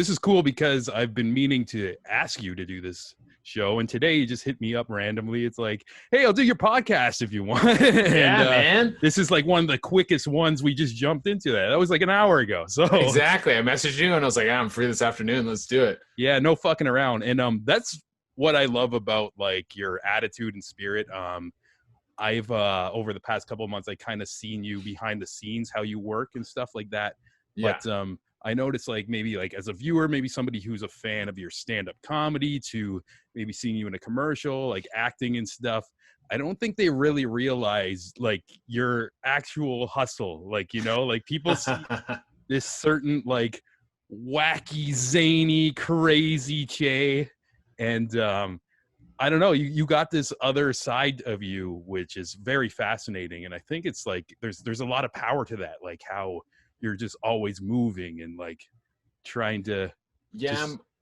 this is cool because I've been meaning to ask you to do this show, and today you just hit me up randomly. It's like, hey, I'll do your podcast if you want. And Yeah, man. this is like one of the quickest ones. We just jumped into that. That was like an hour ago. So Exactly. I messaged you and I was like, I'm free this afternoon. Let's do it. yeah, no fucking around. And that's what I love about like your attitude and spirit. I've over the past couple of months, I kind of seen you behind the scenes, how you work and stuff like that. Yeah. But I noticed like maybe like as a viewer, maybe somebody who's a fan of your stand-up comedy to maybe seeing you in a commercial, like acting and stuff. I don't think they really realize like your actual hustle. Like, you know, like people see this certain like wacky, zany, crazy Che. And I don't know, you got this other side of you, which is very fascinating. And I think it's like there's a lot of power to that, like how you're just always moving and like trying to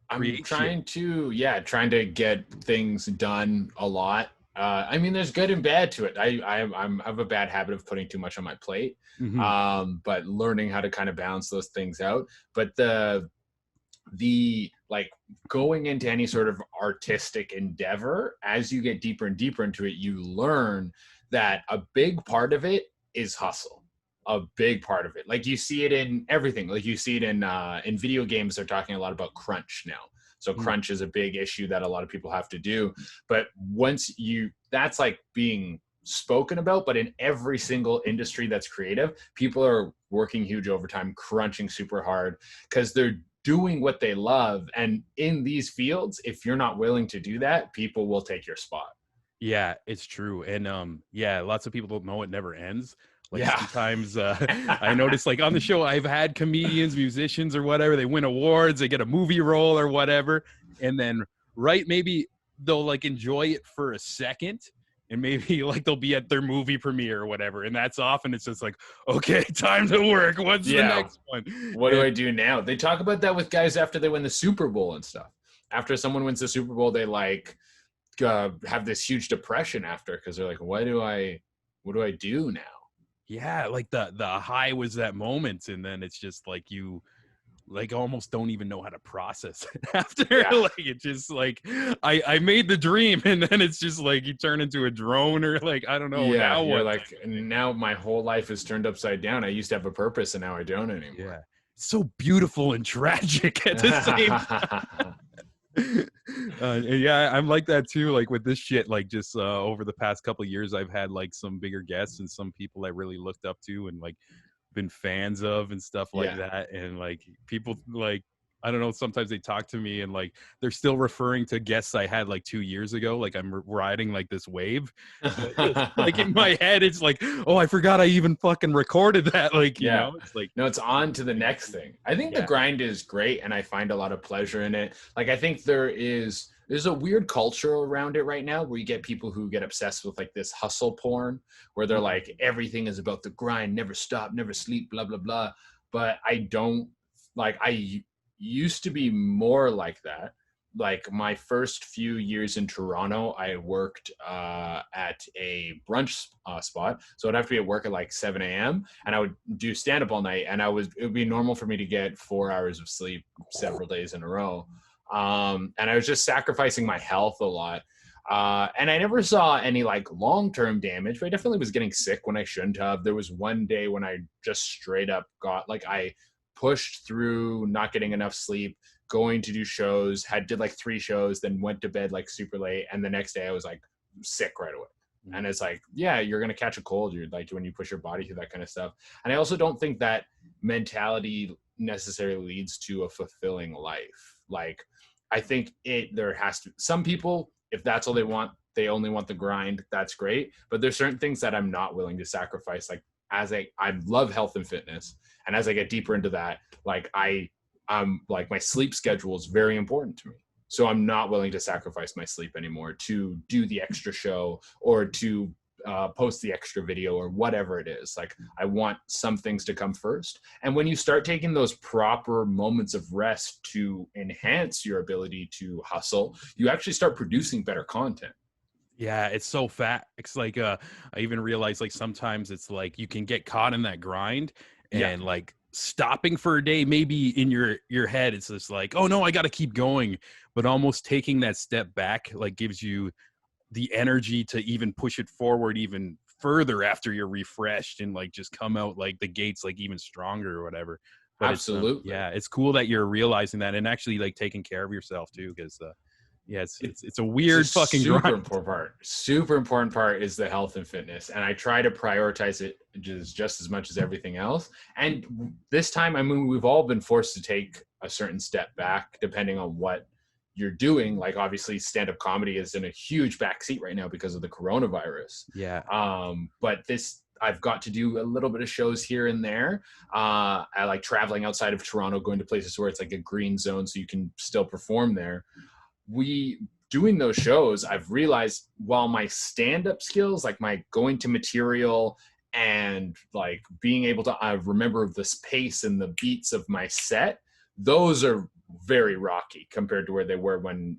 I'm trying to get things done a lot. I mean, there's good and bad to it. I have a bad habit of putting too much on my plate, but learning how to kind of balance those things out. But the like going into any sort of artistic endeavor, as you get deeper and deeper into it, you learn that a big part of it is hustle. A big part of it, like you see it in everything. Like you see it in video games. They're talking a lot about crunch now. So crunch is a big issue that a lot of people have to do. But that's like being spoken about. But in every single industry that's creative, people are working huge overtime, crunching super hard because they're doing what they love. And in these fields, if you're not willing to do that, people will take your spot. Yeah, it's true. And lots of people don't know it never ends. Like sometimes I notice like on the show, I've had comedians, musicians or whatever, they win awards, they get a movie role or whatever. And then maybe they'll like enjoy it for a second and maybe like they'll be at their movie premiere or whatever. And that's often it's just like, okay, time to work. What's the next one? What do I do now? They talk about that with guys after they win the Super Bowl and stuff. After someone wins the Super Bowl, they like have this huge depression after because they're like, what do I do now? Yeah, like the high was that moment, and then it's just like you like almost don't even know how to process it after. Like it's just like I made the dream, and then it's just like you turn into a drone or like I don't know. Yeah, now you're like now my whole life is turned upside down. I used to have a purpose, and now I don't anymore. Yeah, so beautiful and tragic at the same time. Yeah, I'm like that too. Like with this shit, like just over the past couple of years, I've had like some bigger guests and some people I really looked up to and like been fans of and stuff like that. And like people like I don't know, sometimes they talk to me and like they're still referring to guests I had like 2 years ago. Like I'm riding like this wave. Like in my head, it's like, oh, I forgot I even fucking recorded that. Like, you know, it's like no, it's on to the next thing. I think the grind is great and I find a lot of pleasure in it. Like I think there's a weird culture around it right now where you get people who get obsessed with like this hustle porn where they're like everything is about the grind, never stop, never sleep, blah blah blah. But I don't like I used to be more like that. Like my first few years in Toronto, I worked at a brunch spot. So I'd have to be at work at like 7 a.m. and I would do stand up all night. And it would be normal for me to get 4 hours of sleep several days in a row. And I was just sacrificing my health a lot. And I never saw any like long-term damage, but I definitely was getting sick when I shouldn't have. There was one day when I just straight up I pushed through not getting enough sleep, going to do shows, did like 3 shows, then went to bed like super late. And the next day I was like sick right away. And it's like, yeah, you're going to catch a cold. You're like when you push your body through that kind of stuff. And I also don't think that mentality necessarily leads to a fulfilling life. Like I think there has to, some people, if that's all they want, they only want the grind. That's great. But there's certain things that I'm not willing to sacrifice. Like I love health and fitness. And as I get deeper into that, like I'm like my sleep schedule is very important to me. So I'm not willing to sacrifice my sleep anymore to do the extra show or to post the extra video or whatever it is. Like I want some things to come first. And when you start taking those proper moments of rest to enhance your ability to hustle, you actually start producing better content. Yeah, it's so fat. It's like I even realize like sometimes it's like you can get caught in that grind and like stopping for a day, maybe in your head it's just like, oh no, I got to keep going, but almost taking that step back like gives you the energy to even push it forward even further after you're refreshed and like just come out like the gates like even stronger or whatever. But it's Absolutely. yeah, it's cool that you're realizing that and actually like taking care of yourself too, because yeah, it's a weird It's a fucking super grind. important part. Super important part is the health and fitness, and I try to prioritize it just as much as everything else. And this time, I mean, we've all been forced to take a certain step back, depending on what you're doing. Like, obviously, stand-up comedy is in a huge backseat right now because of the coronavirus. Yeah. But this, I've got to do a little bit of shows here and there. I like traveling outside of Toronto, going to places where it's like a green zone, so you can still perform there. We doing those shows, I've realized while my stand-up skills, like my going to material and like being able to remember the pace and the beats of my set, those are very rocky compared to where they were when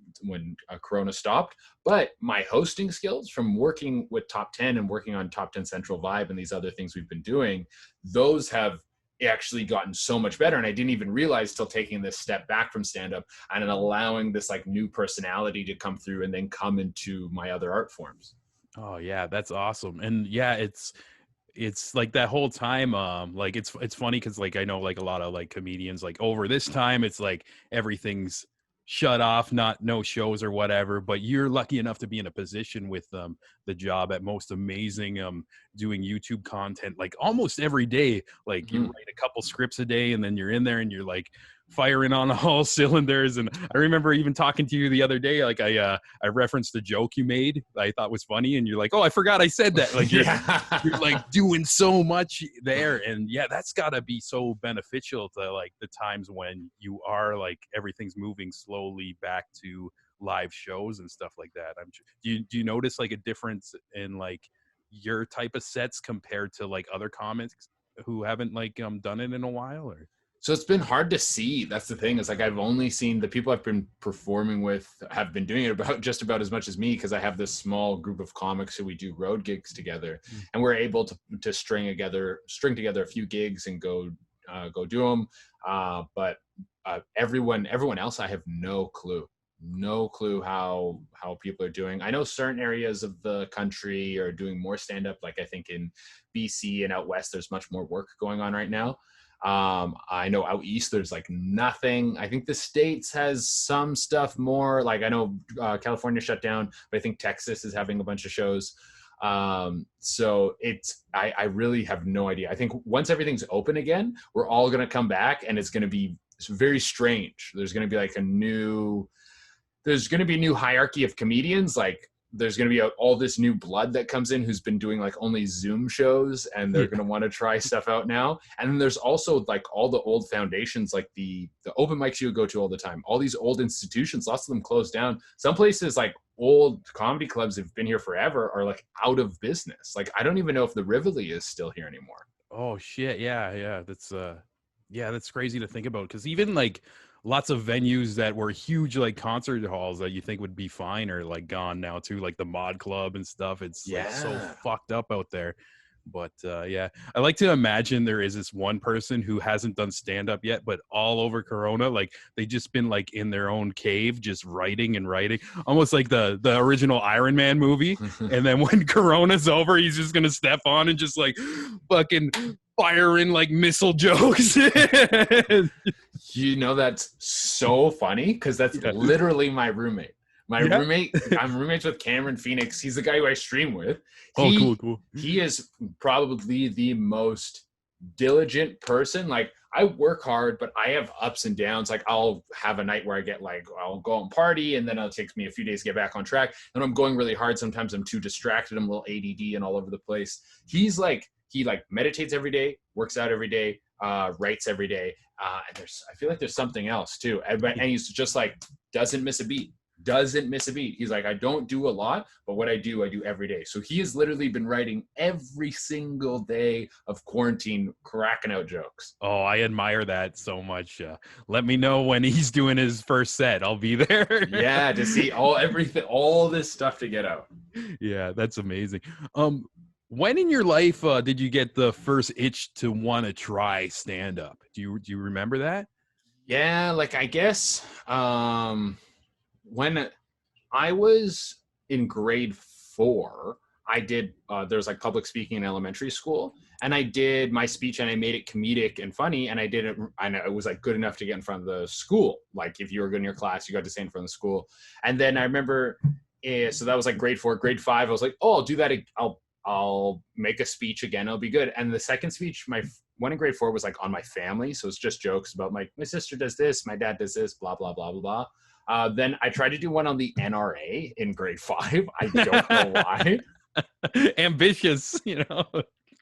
Corona stopped. But my hosting skills from working with Top 10 and working on Top 10 Central Vibe and these other things we've been doing, those have actually gotten so much better. And I didn't even realize till taking this step back from stand-up and allowing this like new personality to come through and then come into my other art forms. Oh yeah, that's awesome. And yeah, it's like that whole time like it's funny because like I know like a lot of like comedians like over this time it's like everything's shut off, not no shows or whatever, but you're lucky enough to be in a position with the job at Most Amazing doing YouTube content like almost every day. Like you Mm-hmm. write a couple scripts a day and then you're in there and you're like firing on all cylinders. And I remember even talking to you the other day, like I referenced a joke you made I thought was funny and you're like, oh, I forgot I said that. Like you're like doing so much there. And yeah, that's got to be so beneficial to like the times when you are like everything's moving slowly back to live shows and stuff like that. Do you notice like a difference in like your type of sets compared to like other comics who haven't like done it in a while? Or So it's been hard to see. That's the thing. Is like I've only seen the people I've been performing with have been doing it about just about as much as me because I have this small group of comics who we do road gigs together, and we're able to string together a few gigs and go do them. But everyone else, I have no clue. No clue how people are doing. I know certain areas of the country are doing more stand up. Like I think in BC and out west, there's much more work going on right now. I know out east there's like nothing. I think the States has some stuff more. Like I know California shut down, but I think Texas is having a bunch of shows. So I really have no idea. I think once everything's open again, we're all going to come back and it's going to be very strange. There's going to be like a new hierarchy of comedians. Like there's going to be all this new blood that comes in who's been doing like only Zoom shows and they're going to want to try stuff out now. And then there's also like all the old foundations, like the open mics you would go to all the time, all these old institutions, lots of them closed down. Some places like old comedy clubs that have been here forever are like out of business. Like I don't even know if the Rivoli is still here anymore. oh shit, yeah, that's crazy to think about because even like lots of venues that were huge like concert halls that you think would be fine are like gone now too, like the Mod Club and stuff. It's like so fucked up out there. But yeah, I like to imagine there is this one person who hasn't done stand up yet, but all over Corona, like they just been like in their own cave, just writing and writing, almost like the original Iron Man movie. And then when Corona's over, he's just gonna step on and just like fucking firing like missile jokes. You know, that's so funny because that's literally my roommate. Roommate, I'm roommates with Cameron Phoenix. He's the guy who I stream with. Cool. He is probably the most diligent person. Like I work hard, but I have ups and downs. Like I'll have a night where I'll go and party and then it'll take me a few days to get back on track. And I'm going really hard. Sometimes I'm too distracted. I'm a little ADD and all over the place. He meditates every day, works out every day, writes every day. And I feel like there's something else too. And he's just like, doesn't miss a beat. He's like, I don't do a lot, but what I do every day. So he has literally been writing every single day of quarantine, cracking out jokes. Oh, I admire that so much. Let me know when he's doing his first set. I'll be there. Yeah, to see all this stuff to get out. Yeah, that's amazing. When in your life did you get the first itch to want to try stand up? Do you remember that? Yeah, like I guess when I was in grade 4, I did there's like public speaking in elementary school, and I did my speech and I made it comedic and funny, and I did it, and it was like good enough to get in front of the school. Like if you were good in your class, you got to stay in front of the school. And then I remember, so that was like grade 4. Grade 5, I was like, oh, I'll do that. I'll make a speech again. It'll be good. And the second speech, my one in grade 4 was like on my family, so it's just jokes about my sister does this, my dad does this, blah blah blah blah blah. Then I tried to do one on the NRA in grade 5. I don't know why. Ambitious, you know.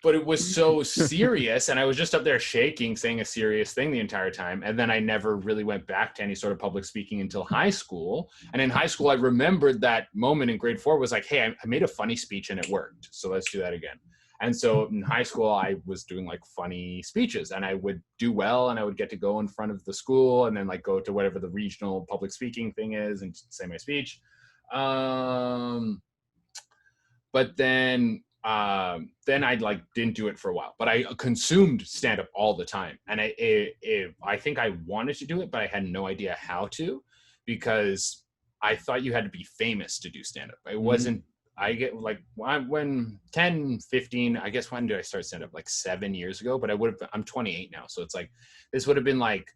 But it was so serious, and I was just up there shaking, saying a serious thing the entire time. And then I never really went back to any sort of public speaking until high school. And in high school, I remembered that moment in grade 4 was like, hey, I made a funny speech and it worked. So let's do that again. And so in high school, I was doing like funny speeches, and I would do well, and I would get to go in front of the school and then like go to whatever the regional public speaking thing is and say my speech. But then I like didn't do it for a while, but I consumed stand up all the time. And I think I wanted to do it, but I had no idea how to, because I thought you had to be famous to do stand up. It wasn't, I get like when 10, 15, I guess, when did I start stand up? Like 7 years ago, but I'm 28 now. So it's like, this would have been like,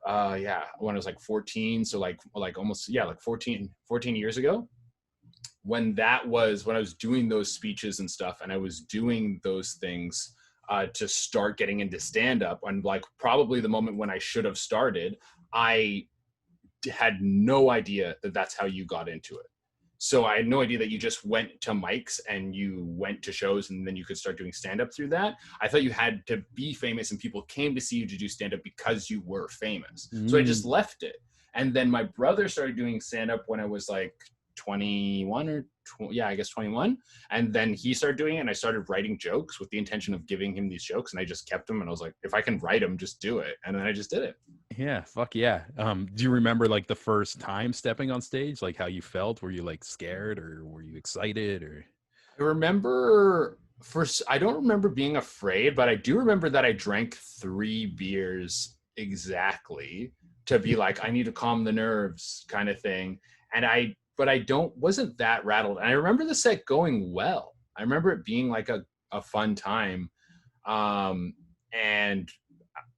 yeah, when I was like 14. So like almost, yeah, like 14 years ago. When I was doing those speeches and stuff, and I was doing those things to start getting into stand-up, and like probably the moment when I should have started, I had no idea that that's how you got into it. So I had no idea that you just went to mics and you went to shows and then you could start doing stand-up through that. I thought you had to be famous and people came to see you to do stand-up because you were famous. So I just left it. And then my brother started doing stand-up when I was like 21 or I guess 21. And then he started doing it, and I started writing jokes with the intention of giving him these jokes, and I just kept them, and I was like, if I can write them, just do it. And then I just did it. Yeah, fuck yeah. Do you remember like the first time stepping on stage, like how you felt? Were you like scared, or were you excited? Or I remember I don't remember being afraid, but I do remember that I drank 3 beers exactly to be like, I need to calm the nerves kind of thing. And I wasn't that rattled. And I remember the set going well. I remember it being like a fun time. And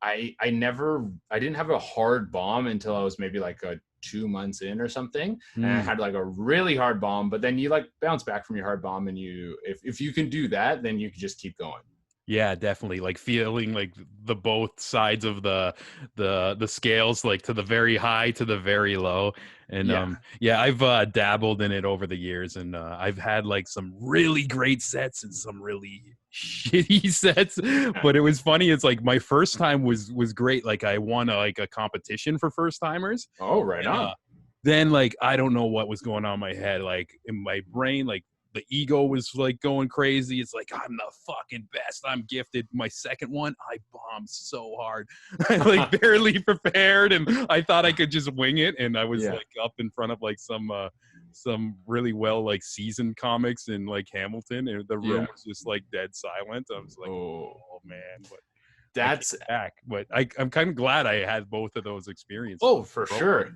I didn't have a hard bomb until I was maybe like 2 months in or something. And I had like a really hard bomb, but then you like bounce back from your hard bomb, and if you can do that, then you can just keep going. yeah, definitely, like feeling like the both sides of the scales, like to the very high to the very low. And yeah, I've dabbled in it over the years, and I've had like some really great sets and some really shitty sets. But it was funny, it's like my first time was great. Like I won a competition for first timers. Oh, right on. Then like I don't know what was going on in my head, like in my brain, like the ego was like going crazy. It's like, I'm the fucking best, I'm gifted. My second one, I bombed so hard. I like barely prepared, and I thought I could just wing it. And I was like up in front of like some really well like seasoned comics in like Hamilton, and the room was just like dead silent. I was like, oh man, but that's back. But I'm kind of glad I had both of those experiences. Oh, for sure.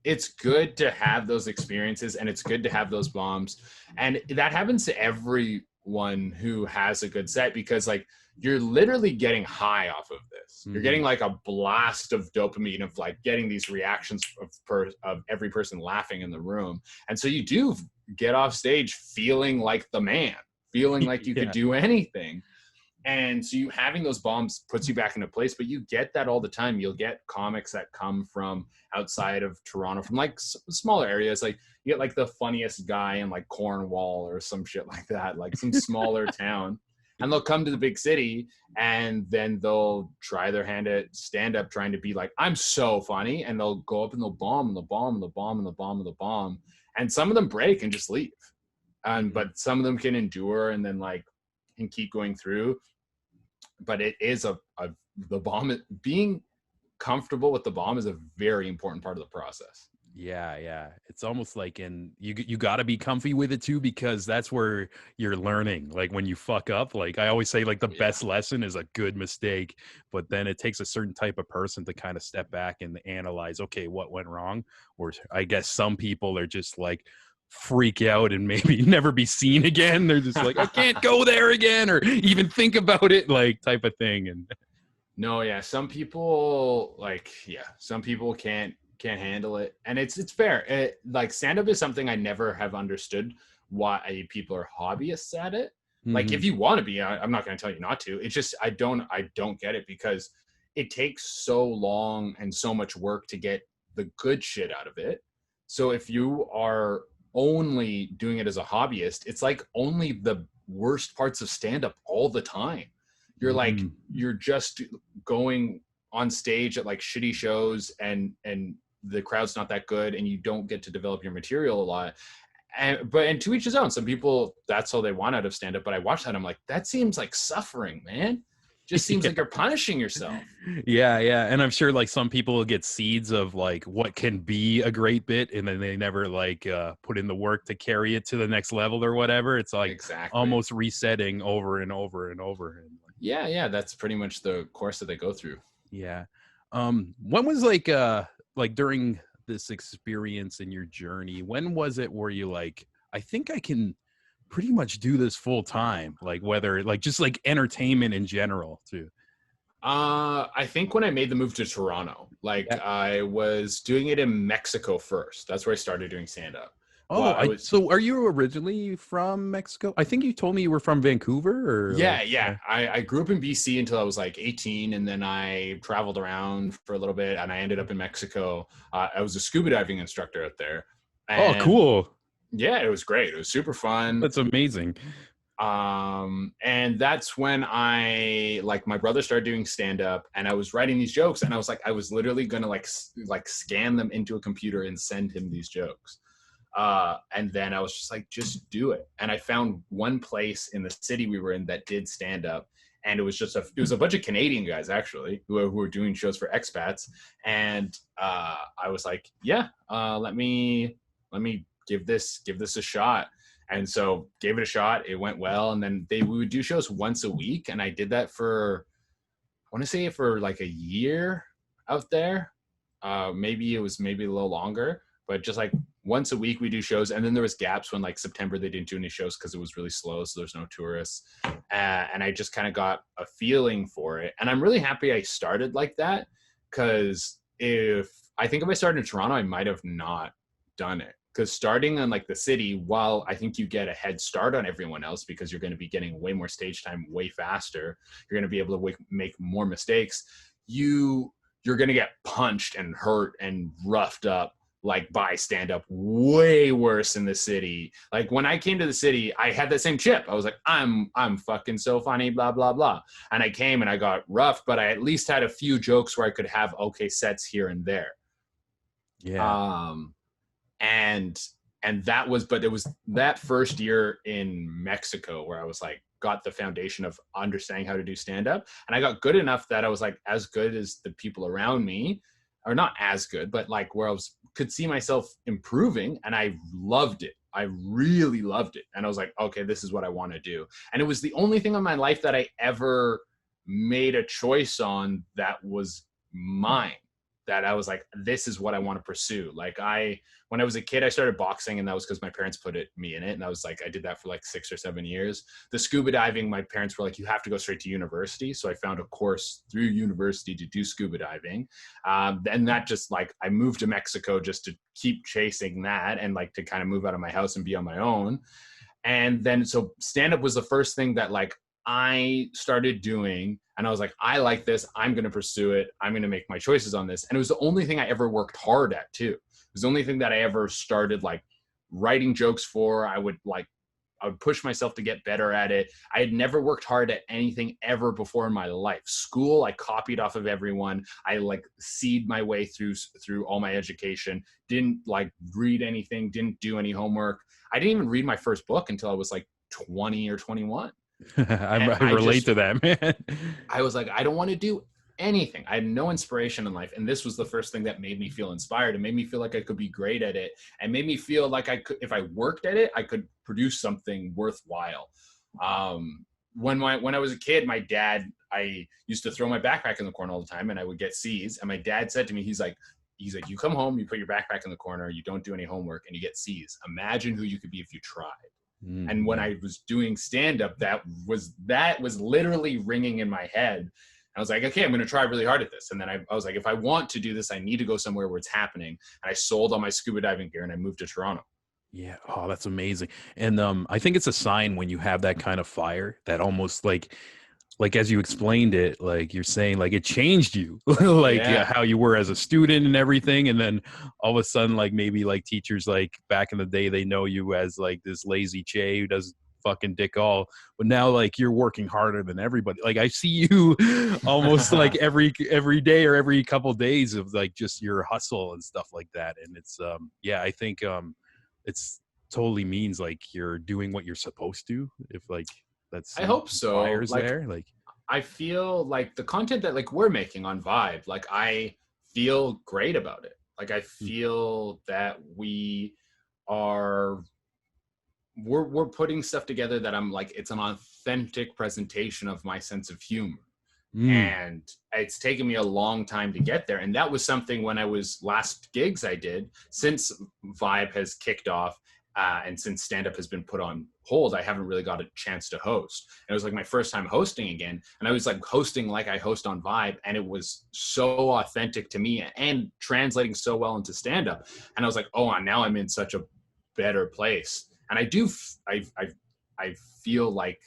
It's good to have those experiences, and it's good to have those bombs. And that happens to everyone who has a good set, because like you're literally getting high off of this. You're getting like a blast of dopamine of like getting these reactions of every person laughing in the room. And so you do get off stage feeling like the man, feeling like you could do anything. And so you having those bombs puts you back into place, but you get that all the time. You'll get comics that come from outside of Toronto, from like smaller areas. Like you get like the funniest guy in like Cornwall or some shit like that, like some smaller town. And they'll come to the big city, and then they'll try their hand at stand up, trying to be like, I'm so funny. And they'll go up and they'll bomb and they'll bomb and they'll bomb and they'll bomb and they'll bomb. And some of them break and just leave. But some of them can endure and then like, and keep going through. But it is the bomb, being comfortable with the bomb is a very important part of the process. Yeah. It's almost like, and you got to be comfy with it too, because that's where you're learning. Like when you fuck up, like I always say, like the Yeah. best lesson is a good mistake, but then it takes a certain type of person to kind of step back and analyze, okay, what went wrong? Or I guess some people are just like freak out and maybe never be seen again. They're just like, I can't go there again or even think about it, like type of thing. And No, yeah, some people like, yeah, some people can't handle it, and it's fair. Like stand up is something I never have understood why people are hobbyists at it. Like if Mhm. you want to be, I'm not going to tell you not to. It's just I don't get it because it takes so long and so much work to get the good shit out of it. So if you are only doing it as a hobbyist, it's like only the worst parts of stand up all the time. Mhm. You're just going on stage at like shitty shows and the crowd's not that good and you don't get to develop your material a lot. And to each his own. Some people, that's all they want out of stand up, but I watch that, I'm like, that seems like suffering, man. Just seems Yeah. like you're punishing yourself. Yeah. And I'm sure like some people will get seeds of like what can be a great bit, and then they never like put in the work to carry it to the next level or whatever. It's like Exactly. almost resetting over and over and over. And Yeah, that's pretty much the course that they go through. yeah. When was like during this experience in your journey, when was it where you like, I think I can pretty much do this full time, like whether like just like entertainment in general too? I think when I made the move to Toronto, like I was doing it in Mexico first. That's where I started doing stand up. Oh, But I I was so are you originally from Mexico? I think you told me you were from Vancouver or like Yeah. I grew up in BC until I was like 18, and then I traveled around for a little bit, and I ended up in Mexico. I was a scuba diving instructor out there, Oh, and cool. yeah, it was great. It was super fun. That's amazing. And that's when I like my brother started doing stand up, and I was writing these jokes, and I was like, I was literally gonna like scan them into a computer and send him these jokes. And then I was just like, just do it. And I found one place in the city we were in that did stand up. And it was just it was a bunch of Canadian guys actually who were doing shows for expats. And I was like, yeah, let me give this a shot. And so gave it a shot. It went well. And then we would do shows once a week. And I did that for, I want to say for like a year out there. Maybe a little longer, but just like once a week we do shows. And then there was gaps when like September they didn't do any shows because it was really slow, so there's no tourists. And I just kind of got a feeling for it, and I'm really happy I started like that, because if I started in Toronto, I might have not done it. Because starting in like the city, while I think you get a head start on everyone else because you're going to be getting way more stage time way faster, you're going to be able to make more mistakes. You're going to get punched and hurt and roughed up like by stand up way worse in the city. Like when I came to the city, I had that same chip. I was like, I'm fucking so funny, blah, blah, blah. And I came and I got roughed, but I at least had a few jokes where I could have okay sets here and there. Yeah. Um, and but it was that first year in Mexico where I was like, got the foundation of understanding how to do stand up. And I got good enough that I was like as good as the people around me, or not as good, but like where could see myself improving, and I loved it. I really loved it. And I was like, okay, this is what I want to do. And it was the only thing in my life that I ever made a choice on that was mine, that I was like, this is what I want to pursue. Like when I was a kid, I started boxing, and that was because my parents put me in it. And I was like, I did that for like 6 or 7 years. The scuba diving, my parents were like, you have to go straight to university. So I found a course through university to do scuba diving. And that just like, I moved to Mexico just to keep chasing that and like to kind of move out of my house and be on my own. And then, so stand up was the first thing that like I started doing, and I was like, I like this. I'm going to pursue it. I'm going to make my choices on this. And it was the only thing I ever worked hard at too. It was the only thing that I ever started like writing jokes for. I would push myself to get better at it. I had never worked hard at anything ever before in my life. School, I copied off of everyone. I like seed my way through all my education. Didn't like read anything, didn't do any homework. I didn't even read my first book until I was like 20 or 21. I And relate to that, man. I was like, I don't want to do anything. I had no inspiration in life. And this was the first thing that made me feel inspired and made me feel like I could be great at it, and made me feel like I could, if I worked at it, I could produce something worthwhile. When I was a kid, my dad, I used to throw my backpack in the corner all the time and I would get C's. And my dad said to me, he's like, you come home, you put your backpack in the corner, you don't do any homework, and you get C's. Imagine who you could be if you tried. Mm-hmm. And when I was doing stand-up, that was literally ringing in my head. I was like, okay, I'm going to try really hard at this. And then I was like, if I want to do this, I need to go somewhere where it's happening. And I sold all my scuba diving gear and I moved to Toronto. Yeah. Oh, that's amazing. And I think it's a sign when you have that kind of fire that almost like as you explained it, like you're saying, like it changed you, like how you were as a student and everything. And then all of a sudden, like maybe like teachers like back in the day, they know you as like this lazy Che who does fucking dick all, but now like you're working harder than everybody. Like I see you almost like every day or every couple of days of like just your hustle and stuff like that. And it's I think it's totally means like you're doing what you're supposed to, if like that's I hope so. fires like, there like I feel like the content that like we're making on Vibe, like I feel great about it. Like I feel that we're putting stuff together that I'm like, it's an authentic presentation of my sense of humor. And it's taken me a long time to get there. And that was something when I was last gigs I did, since Vibe has kicked off and since stand-up has been put on hold, I haven't really got a chance to host. And it was like my first time hosting again. And I was like hosting like I host on Vibe. And it was so authentic to me and translating so well into stand-up. And I was like, oh, now I'm in such a better place. And I feel like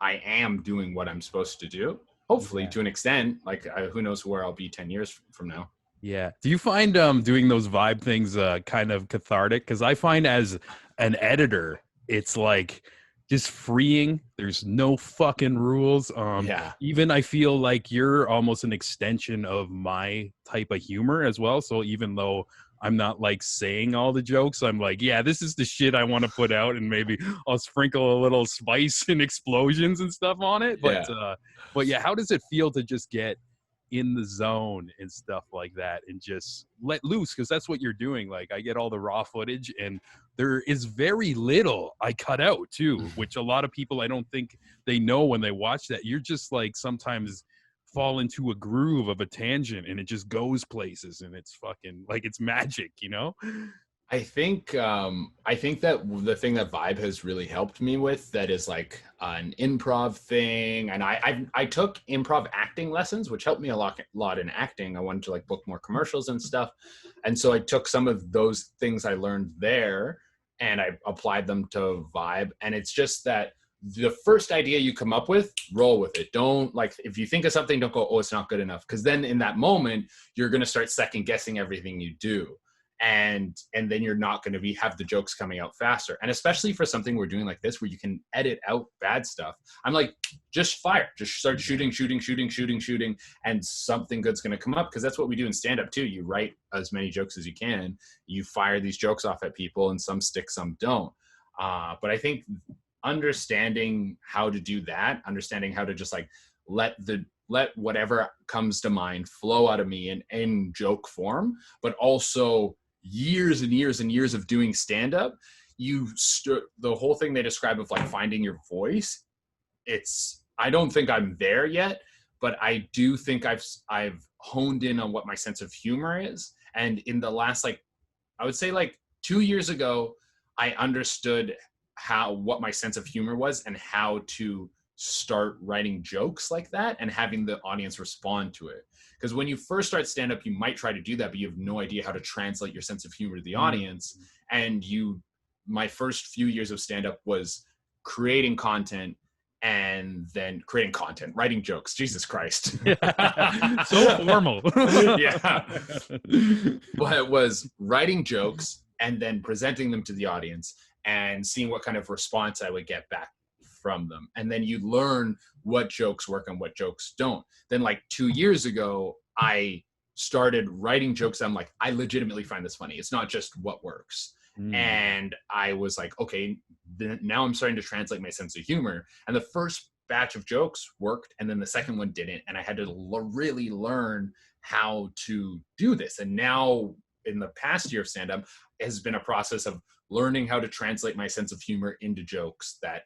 I am doing what I'm supposed to do. Hopefully to an extent, like who knows where I'll be 10 years from now. Yeah. Do you find doing those Vibe things kind of cathartic? Because I find as an editor, it's like just freeing. There's no fucking rules. Even I feel like you're almost an extension of my type of humor as well. So even though I'm not like saying all the jokes, I'm like, yeah, this is the shit I want to put out, and maybe I'll sprinkle a little spice and explosions and stuff on it. But yeah, how does it feel to just get in the zone and stuff like that and just let loose? Because that's what you're doing. Like I get all the raw footage and there is very little I cut out too, which a lot of people I don't think they know when they watch that. You're just like sometimes fall into a groove of a tangent and it just goes places and it's fucking like it's magic, you know? I think that the thing that Vibe has really helped me with that is like an improv thing, and I took improv acting lessons, which helped me a lot in acting. I wanted to like book more commercials and stuff, and so I took some of those things I learned there and I applied them to Vibe. And it's just that the first idea you come up with, roll with it. Don't like, if you think of something, don't go, oh, it's not good enough, because then in that moment you're going to start second guessing everything you do. And then you're not going to have the jokes coming out faster. And especially for something we're doing like this, where you can edit out bad stuff, I'm like, just fire, just start shooting, and something good's going to come up. Because that's what we do in stand-up too. You write as many jokes as you can, you fire these jokes off at people, and some stick, some don't. But I think understanding how to do that, understanding how to just like let whatever comes to mind flow out of me in joke form, but also years and years and years of doing stand-up, the whole thing they describe of like finding your voice, I don't think I'm there yet, but I do think I've honed in on what my sense of humor is. And in the last, like, I would say like 2 years ago, I understood what my sense of humor was and how to start writing jokes like that and having the audience respond to it. Because when you first start stand-up, you might try to do that, but you have no idea how to translate your sense of humor to the audience. And my first few years of stand-up was creating content and then writing jokes. Jesus Christ. So formal. Yeah. But it was writing jokes and then presenting them to the audience and seeing what kind of response I would get back from them. And then you learn what jokes work and what jokes don't. Then like 2 years ago, I started writing jokes. I'm like, I legitimately find this funny. It's not just what works. And I was like, okay, now I'm starting to translate my sense of humor. And the first batch of jokes worked and then the second one didn't, and I had to really learn how to do this. And now in the past year of stand-up has been a process of learning how to translate my sense of humor into jokes that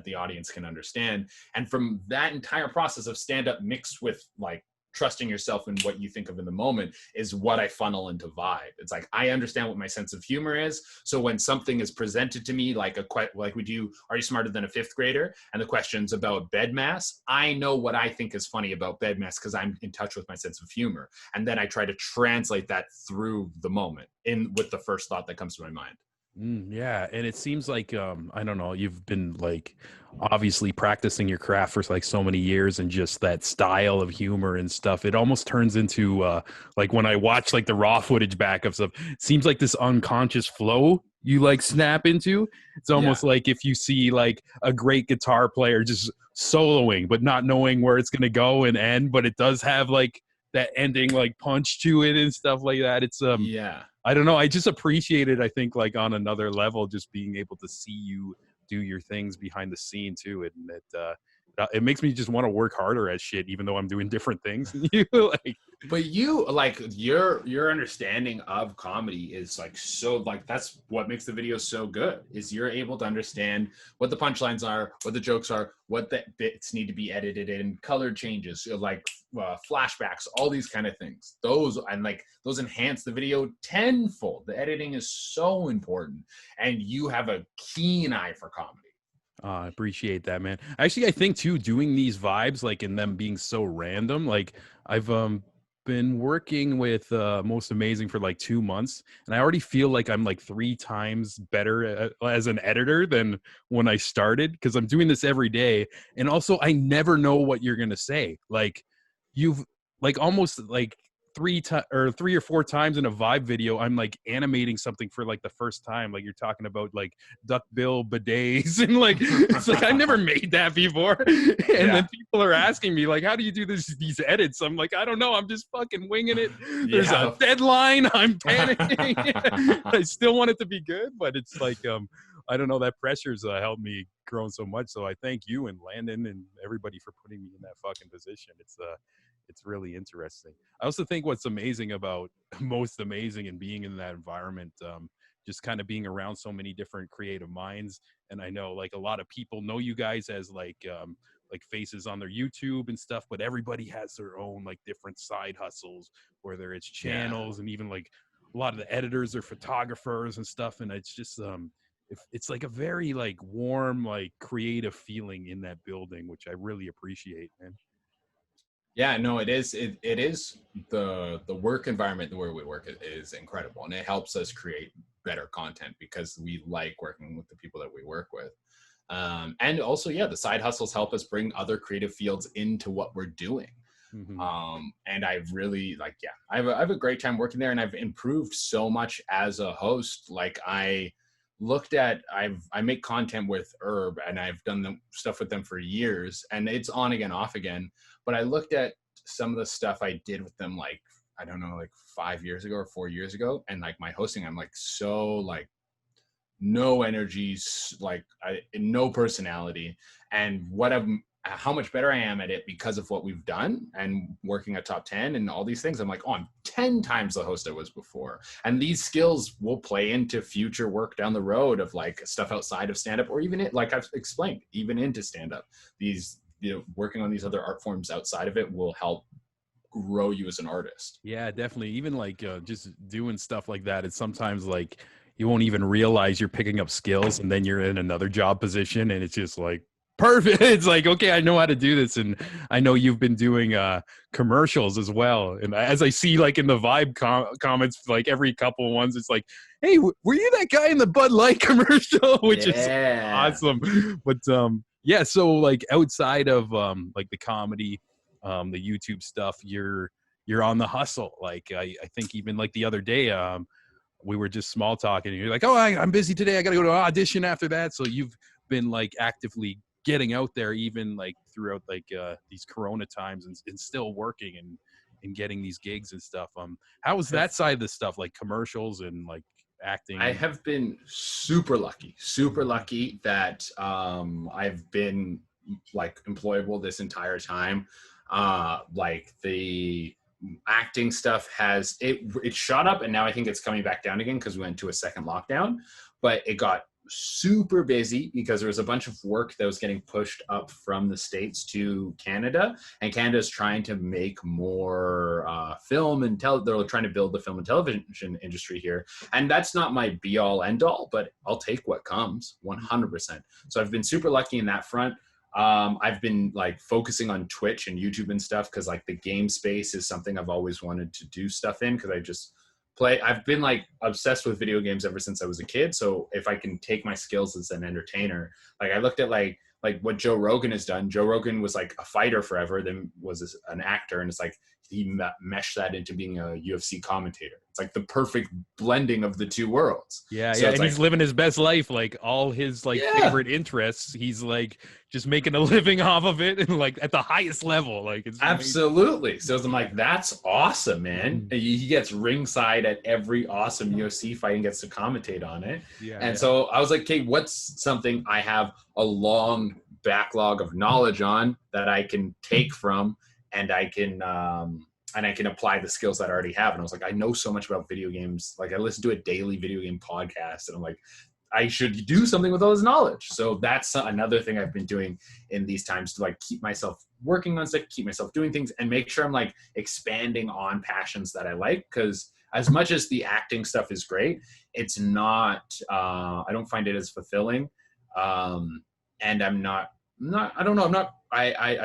the audience can understand. And from that entire process of stand-up mixed with like trusting yourself in what you think of in the moment is what I funnel into vibe. It's like, I understand what my sense of humor is. So when something is presented to me, like like we do, are you smarter than a fifth grader? And the question's about bed mass. I know what I think is funny about bed mass because I'm in touch with my sense of humor. And then I try to translate that through the moment in with the first thought that comes to my mind. Yeah, and it seems like I don't know, you've been like obviously practicing your craft for like so many years, and just that style of humor and stuff. It almost turns into like when I watch like the raw footage back of stuff, it seems like this unconscious flow you like snap into. It's almost Yeah. like if you see like a great guitar player just soloing but not knowing where it's going to go and end, but it does have like that ending like punch to it and stuff like that. It's Yeah. I don't know. I just appreciate it. I think like on another level, just being able to see you do your things behind the scene too, and it makes me just want to work harder at shit, even though I'm doing different things than you. Like, But you like your understanding of comedy is like so like that's what makes the video so good is you're able to understand what the punchlines are, what the jokes are, what the bits need to be edited in, color changes, like flashbacks, all these kind of things. Those and like those enhance the video tenfold. The editing is so important, and you have a keen eye for comedy. I appreciate that, man. Actually, I think too, doing these vibes, like in them being so random, like I've been working with Most Amazing for like 2 months, and I already feel like I'm like 3 times better as an editor than when I started, because I'm doing this every day. And also I never know what you're gonna say. Like you've like almost like 3 or 4 times in a vibe video, I'm like animating something for like the first time. Like you're talking about like duckbill bidets and like it's like I never made that before. And Yeah. then people are asking me like, how do you do these edits? I'm like, I don't know, I'm just fucking winging it. There's a Yeah. deadline, I'm panicking. I still want it to be good, but it's like I don't know, that pressure's helped me grow so much. So I thank you and Landon and everybody for putting me in that fucking position. It's really interesting. I also think what's amazing about Most Amazing and being in that environment, just kind of being around so many different creative minds. And I know like a lot of people know you guys as like faces on their YouTube and stuff, but everybody has their own like different side hustles, whether it's Yeah. channels, and even like a lot of the editors are photographers and stuff. And it's just it's like a very like warm, like creative feeling in that building, which I really appreciate, man. Yeah, no, it is. It is the work environment where we work is incredible, and it helps us create better content because we like working with the people that we work with. And also, yeah, the side hustles help us bring other creative fields into what we're doing. Mm-hmm. And I've really like, yeah, I have a great time working there, and I've improved so much as a host. Like I I make content with Herb, and I've done the stuff with them for years, and it's on again, off again. But I looked at some of the stuff I did with them, like, I don't know, like 5 years ago or 4 years ago. And like my hosting, I'm like, so like no energies, like no personality. And how much better I am at it because of what we've done and working at Top 10 and all these things. I'm like, oh, I'm 10 times the host I was before. And these skills will play into future work down the road of like stuff outside of stand-up, or even it, like I've explained, even into stand-up. These, working on these other art forms outside of it will help grow you as an artist. Yeah, definitely. Even like just doing stuff like that, it's sometimes like you won't even realize you're picking up skills, and then you're in another job position, and it's just like perfect. It's like, okay, I know how to do this. And I know you've been doing commercials as well. And as I see like in the vibe comments, like every couple ones, it's like, hey, were you that guy in the Bud Light commercial? Which is awesome. But yeah, so like outside of like the comedy, the YouTube stuff, you're on the hustle. Like I think even like the other day, we were just small talking, and you're like, oh, I'm busy today, I gotta go to an audition after that. So you've been like actively getting out there, even like throughout like these corona times, and still working and getting these gigs and stuff. How was that side of the stuff, like commercials and like acting? I have been super lucky that I've been, like employable this entire time. Like the acting stuff has it shot up, and now I think it's coming back down again because we went to a second lockdown. But it got super busy because there was a bunch of work that was getting pushed up from the States to Canada, and Canada is trying to make more film and they're trying to build the film and television industry here, and that's not my be all end all, but I'll take what comes 100%. So I've been super lucky in that front. I've been like focusing on Twitch and YouTube and stuff because like the game space is something I've always wanted to do stuff in, because I've been like obsessed with video games ever since I was a kid. So if I can take my skills as an entertainer, like I looked at like what Joe Rogan has done. Joe Rogan was like a fighter forever, then was an actor, and it's like he meshed that into being a UFC commentator. It's like the perfect blending of the two worlds. Yeah, so yeah, and like, he's living his best life. Like all his like favorite interests, he's like just making a living off of it, and like at the highest level. Like it's absolutely. So I'm like, that's awesome, man. He gets ringside at every awesome UFC fight and gets to commentate on it. Yeah. And so I was like, okay, what's something I have a long backlog of knowledge on that I can take from, and I can apply the skills that I already have. And I was like, I know so much about video games. Like I listen to a daily video game podcast, and I'm like, I should do something with all this knowledge. So that's another thing I've been doing in these times to like keep myself working on stuff, keep myself doing things, and make sure I'm like expanding on passions that I like. Because as much as the acting stuff is great, it's not, I don't find it as fulfilling. And I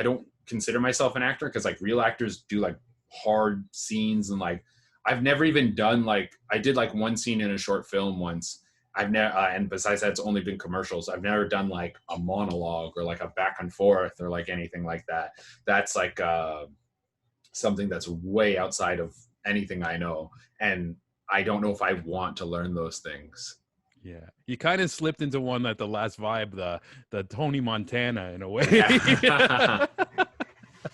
don't consider myself an actor, because like real actors do like hard scenes, and like I've never even done like, I did like one scene in a short film once. I've never, and besides that, it's only been commercials. I've never done like a monologue or like a back and forth or like anything like that. That's like something that's way outside of anything I know, and I don't know if I want to learn those things. Yeah, you kind of slipped into one at the last vibe, the Tony Montana in a way. Yeah.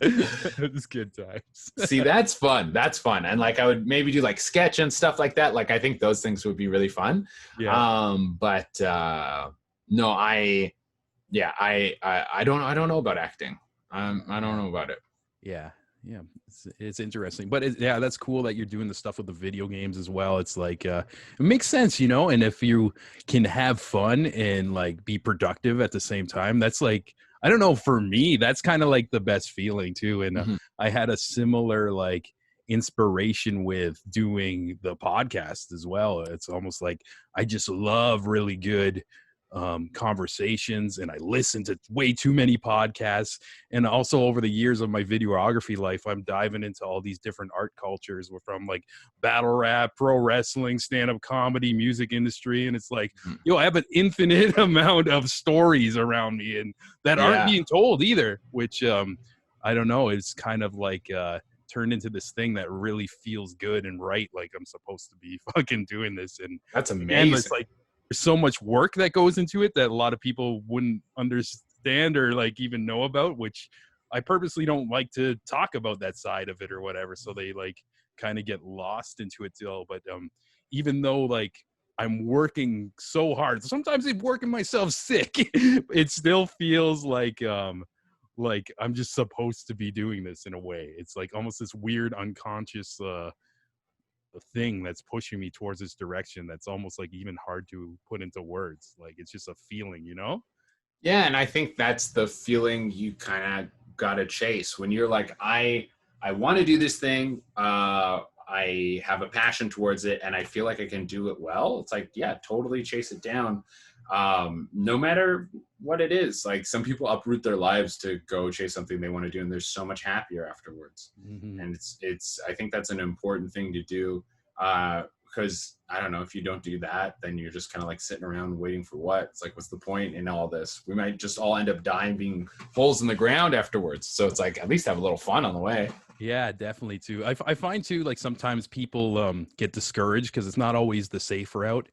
It's good times. See, that's fun. That's fun. And like I would maybe do like sketch and stuff like that. Like I think those things would be really fun. Yeah. But no, I don't know about acting. I don't know about it. Yeah. Yeah, it's interesting, but yeah, that's cool that you're doing the stuff with the video games as well. It's like it makes sense, you know. And if you can have fun and like be productive at the same time, that's like, I don't know, for me, that's kind of like the best feeling too. And I had a similar like inspiration with doing the podcast as well. It's almost like I just love really good conversations, and I listen to way too many podcasts. And also over the years of my videography life, I'm diving into all these different art cultures, from like battle rap, pro wrestling, stand-up comedy, music industry. And it's like, yo, I have an infinite amount of stories around me and that aren't being told either, which I don't know, it's kind of like turned into this thing that really feels good and right, like I'm supposed to be fucking doing this. And that's amazing. And it's like there's so much work that goes into it that a lot of people wouldn't understand or like even know about, which I purposely don't like to talk about that side of it or whatever. So they like kind of get lost into it still. But even though like I'm working so hard, sometimes I'm working myself sick, it still feels like I'm just supposed to be doing this in a way. It's like almost this weird unconscious thing that's pushing me towards this direction that's almost like even hard to put into words. Like it's just a feeling, you know? Yeah, and I think that's the feeling you kind of gotta chase when you're like, I want to do this thing, I have a passion towards it, and I feel like I can do it well. It's like, yeah, totally chase it down. No matter what it is. Like some people uproot their lives to go chase something they want to do, and they're so much happier afterwards. And it's I think that's an important thing to do, because I don't know, if you don't do that, then you're just kind of like sitting around waiting for what? It's like, what's the point in all this? We might just all end up dying, being holes in the ground afterwards. So it's like, at least have a little fun on the way. Yeah, definitely too. I find too, like sometimes people get discouraged because it's not always the safe route.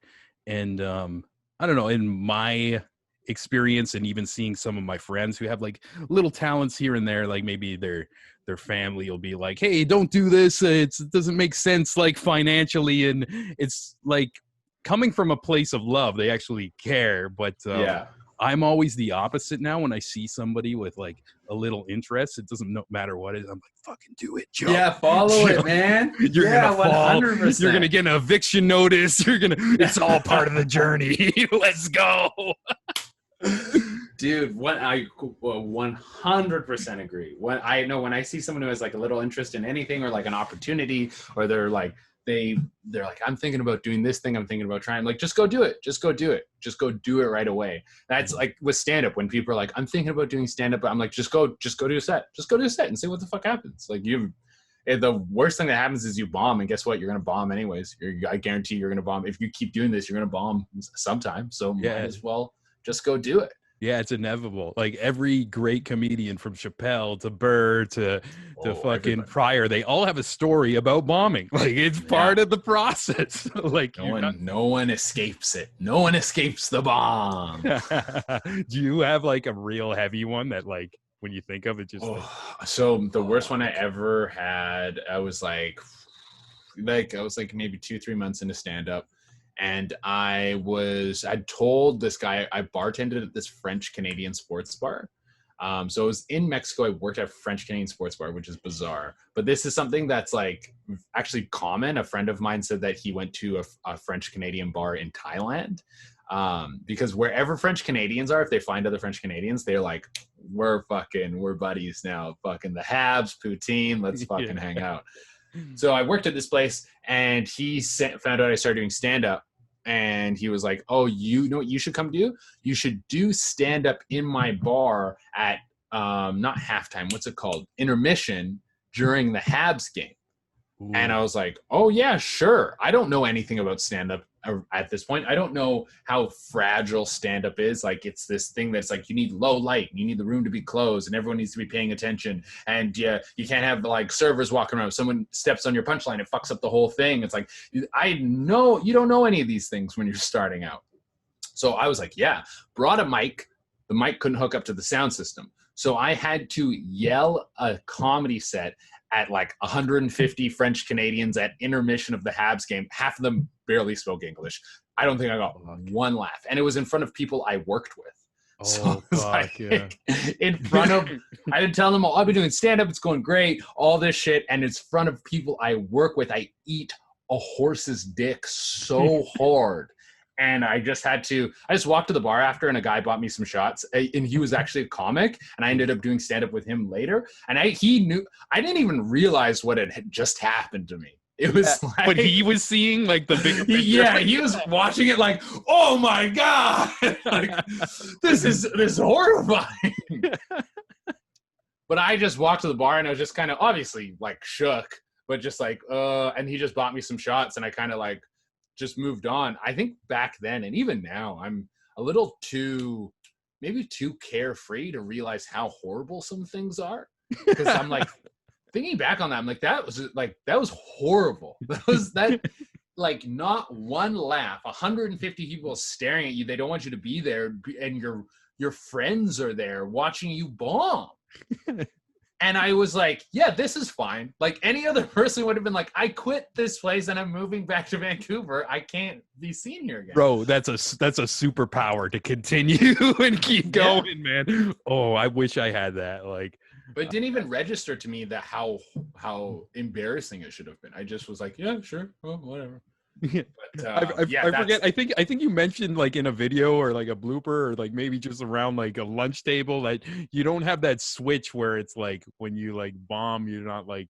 And I don't know, in my experience and even seeing some of my friends who have like little talents here and there, like maybe their family will be like, hey, don't do this, it doesn't make sense like financially, and it's like coming from a place of love, they actually care. But I'm always the opposite now. When I see somebody with like a little interest, it doesn't matter what it is. I'm like, fucking do it, jump. Yeah, follow it, man. You're yeah, gonna fall. 100%. You're gonna get an eviction notice. It's all part of the journey. Let's go. Dude, what I 100% agree. When I see someone who has like a little interest in anything or like an opportunity, or they're like I'm thinking about doing this thing, I'm thinking about trying, like, just go do it. Just go do it. Just go do it right away. That's like with stand-up, when people are like, I'm thinking about doing stand-up, but I'm like, just go do a set. Just go do a set and see what the fuck happens. Like, the worst thing that happens is you bomb, and guess what? You're gonna bomb anyways. I guarantee you're gonna bomb. If you keep doing this, you're gonna bomb sometime. So might as well just go do it. Yeah, it's inevitable. Like every great comedian, from Chappelle to Burr to fucking everybody. Pryor, they all have a story about bombing. Like it's part of the process. Like no one escapes it. No one escapes the bomb. Do you have like a real heavy one that, like, when you think of it, just so the worst one I ever had, I was like maybe 2-3 months into stand-up. And I'd told this guy, I bartended at this French-Canadian sports bar. So I was in Mexico. I worked at a French-Canadian sports bar, which is bizarre. But this is something that's like actually common. A friend of mine said that he went to a French-Canadian bar in Thailand. Because wherever French-Canadians are, if they find other French-Canadians, they're like, we're buddies now. Fucking the Habs, poutine, let's fucking hang out. So I worked at this place, and he found out I started doing stand-up. And he was like, oh, you know what you should come do? You should do stand-up in my bar at, not halftime, what's it called? Intermission during the Habs game. Ooh. And I was like, oh, yeah, sure. I don't know anything about stand-up at this point. I don't know how fragile stand-up is. Like, it's this thing that's like, you need low light, you need the room to be closed, and everyone needs to be paying attention. And yeah, you can't have like servers walking around. If someone steps on your punchline, it fucks up the whole thing. It's like, I know you don't know any of these things when you're starting out. So I was like, yeah, brought a mic. The mic couldn't hook up to the sound system. So I had to yell a comedy set at like 150 French Canadians at intermission of the Habs game. Half of them barely spoke English. I don't think I got one laugh. And it was in front of people I worked with. So in front of, I didn't tell them, I'll be doing stand-up, it's going great, all this shit. And it's in front of people I work with. I eat a horse's dick so hard. And I just walked to the bar after, and a guy bought me some shots, and he was actually a comic, and I ended up doing stand-up with him later. And he knew, I didn't even realize what had just happened to me. It was like, but he was seeing like the bigger picture. Yeah, he was watching it like, oh my God, like, this is horrifying. But I just walked to the bar, and I was just kind of obviously like shook, but just like, and he just bought me some shots, and I kind of like just moved on. I think back then, and even now, I'm a little too carefree to realize how horrible some things are. Because I'm like, thinking back on that, I'm like, that was horrible. That like not one laugh, 150 people staring at you. They don't want you to be there, and your friends are there watching you bomb. And I was like, yeah, this is fine. Like any other person would have been like, I quit this place and I'm moving back to Vancouver. I can't be seen here again. Bro, that's a superpower to continue and keep going, man. Oh, I wish I had that. Like, but it didn't even register to me that how embarrassing it should have been. I just was like, yeah, sure, well, whatever. But, I forget. I think you mentioned like in a video or like a blooper or like maybe just around like a lunch table that you don't have that switch where it's like when you like bomb, you're not like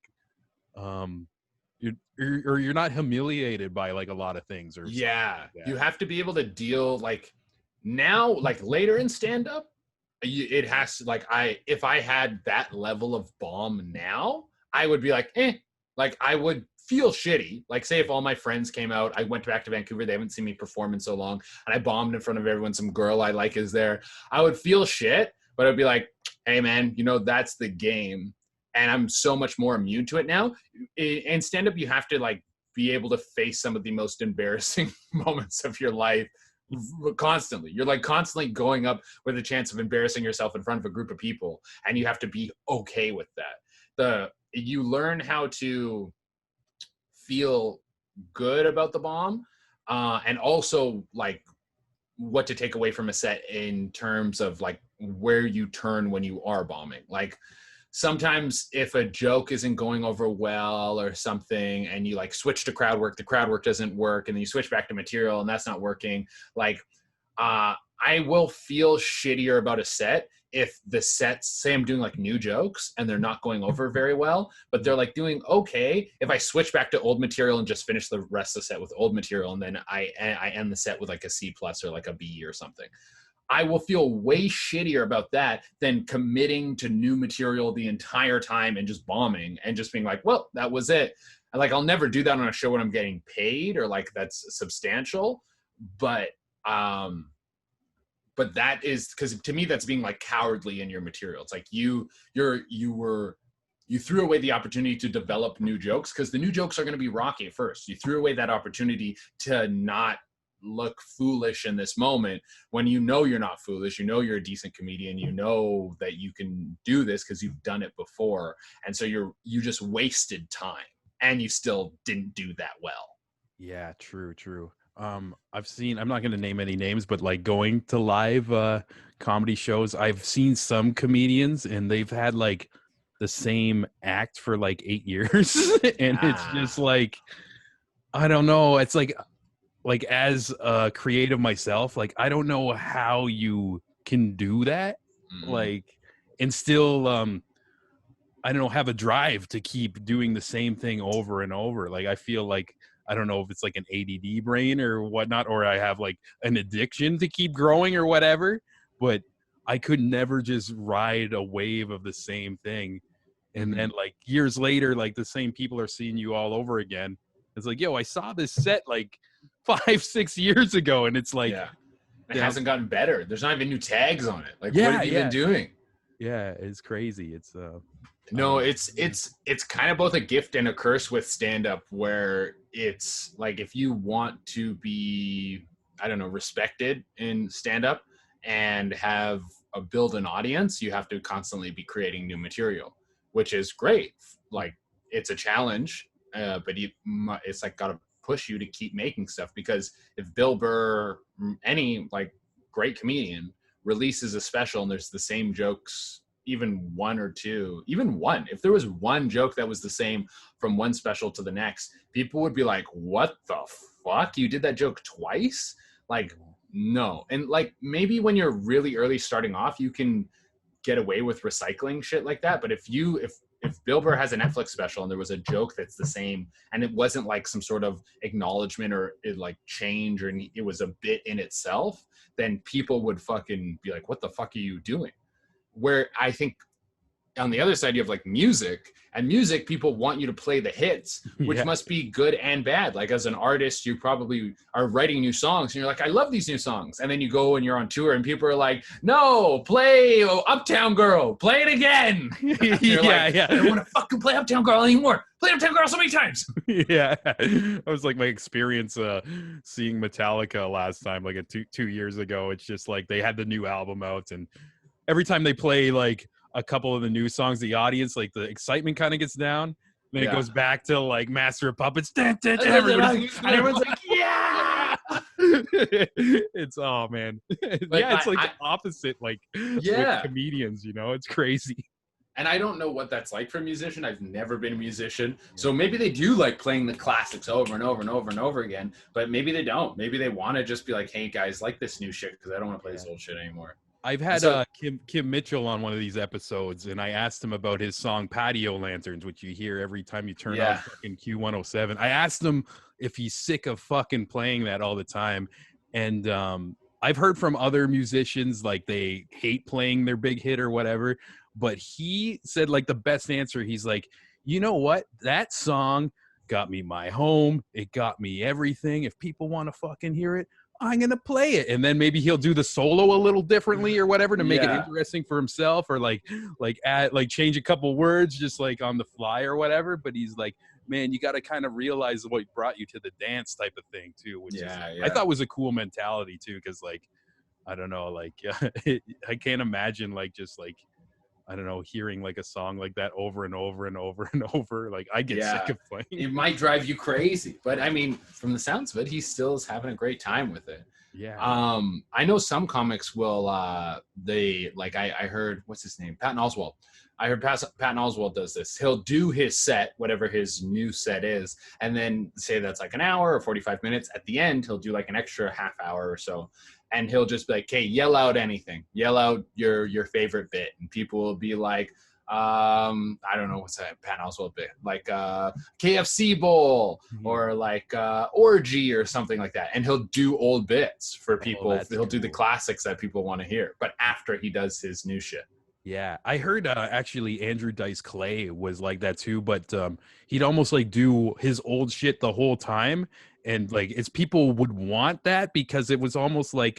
you're not humiliated by like a lot of things or you have to be able to deal like now, like later in stand up, it has to like if I had that level of bomb now, I would be like like I would feel shitty. Like say if all my friends came out, I went back to Vancouver, they haven't seen me perform in so long, and I bombed in front of everyone, some girl I like is there, I would feel shit, but I'd be like, hey man, that's the game. And I'm so much more immune to it now. In stand-up, you have to like be able to face some of the most embarrassing moments of your life constantly. You're like constantly going up with a chance of embarrassing yourself in front of a group of people, and you have to be okay with that. You learn how to feel good about the bomb, and also like what to take away from a set in terms of like where you turn when you are bombing. Like sometimes if a joke isn't going over well or something and you like switch to crowd work, the crowd work doesn't work, and then you switch back to material and that's not working, like I will feel shittier about a set if the sets, say I'm doing like new jokes and they're not going over very well, but they're like doing okay. If I switch back to old material and just finish the rest of the set with old material, and then I end the set with like a C+ or like a B or something, I will feel way shittier about that than committing to new material the entire time and just bombing and just being like, well, that was it. And like, I'll never do that on a show when I'm getting paid or like that's substantial. But that is, because to me that's being like cowardly in your material. It's like you threw away the opportunity to develop new jokes because the new jokes are going to be rocky at first. You threw away that opportunity to not look foolish in this moment when you know you're not foolish, you know you're a decent comedian, you know that you can do this because you've done it before, and so you just wasted time and you still didn't do that well. Yeah, true. I've seen, I'm not going to name any names, but like going to live comedy shows, I've seen some comedians and they've had like the same act for like 8 years. And it's just like, I don't know. It's like as a creative myself, like I don't know how you can do that. Like, and still, I don't know, have a drive to keep doing the same thing over and over. Like, I feel like, I don't know if it's like an ADD brain or whatnot, or I have like an addiction to keep growing or whatever, but I could never just ride a wave of the same thing. And then like years later, like the same people are seeing you all over again. It's like, yo, I saw this set like 5-6 years ago. And it's like, it hasn't gotten better. There's not even new tags on it. Like, what have you been doing? Yeah, it's crazy. It's no, it's kind of both a gift and a curse with stand-up, where it's like if you want to be, I don't know, respected in stand-up and build an audience, you have to constantly be creating new material, which is great. Like, it's a challenge, but it's like got to push you to keep making stuff, because if Bill Burr, any like great comedian, releases a special and there's the same jokes, even one or two, even one, if there was one joke that was the same from one special to the next, people would be like, what the fuck? You did that joke twice? Like, no. And like, maybe when you're really early starting off, you can get away with recycling shit like that. But if Bill Burr has a Netflix special and there was a joke that's the same, and it wasn't like some sort of acknowledgement or like change, or it was a bit in itself, then people would fucking be like, what the fuck are you doing? Where I think on the other side, you have like music, and music, people want you to play the hits, which must be good and bad. Like, as an artist, you probably are writing new songs and you're like, I love these new songs. And then you go and you're on tour and people are like, no, play Uptown Girl, play it again. I don't want to fucking play Uptown Girl anymore. Play Uptown Girl so many times. Yeah. That was like my experience seeing Metallica last time, like 2 years ago. It's just like they had the new album out, and every time they play like a couple of the new songs, the audience, like the excitement kind of gets down. Then it goes back to like Master of Puppets. Everyone's like, yeah. It's, oh man. It's like the opposite, like with comedians, you know, it's crazy. And I don't know what that's like for a musician. I've never been a musician. So maybe they do like playing the classics over and over and over and over again, but maybe they don't. Maybe they want to just be like, hey guys, like this new shit, because I don't want to play this old shit anymore. I've had Kim Mitchell on one of these episodes, and I asked him about his song Patio Lanterns, which you hear every time you turn on fucking Q107. I asked him if he's sick of fucking playing that all the time. And I've heard from other musicians, like they hate playing their big hit or whatever. But he said like the best answer, he's like, you know what? That song got me my home. It got me everything. If people want to fucking hear it, I'm going to play it. And then maybe he'll do the solo a little differently or whatever to make it interesting for himself, or like add, like change a couple words just like on the fly or whatever. But he's like, man, you got to kind of realize what brought you to the dance type of thing too, which I thought was a cool mentality too. Cause like, I don't know, like I can't imagine like just like, I don't know, hearing like a song like that over and over and over and over. Like I get sick of playing. It might drive you crazy, but I mean, from the sounds of it, he still is having a great time with it. Yeah. I know some comics will they like I heard, what's his name, Patton Oswalt. I heard Patton Oswalt does this. He'll do his set, whatever his new set is, and then say that's like an hour or 45 minutes. At the end, he'll do like an extra half hour or so, and he'll just be like, "Hey, yell out anything. Yell out your favorite bit," and people will be like, I don't know, what's that Patton Oswalt bit, like KFC bowl or like orgy or something like that, and he'll do old bits for people. He'll do the classics that people want to hear, but after he does his new shit. Yeah, I heard actually Andrew Dice Clay was like that too, but he'd almost like do his old shit the whole time, and like it's people would want that because it was almost like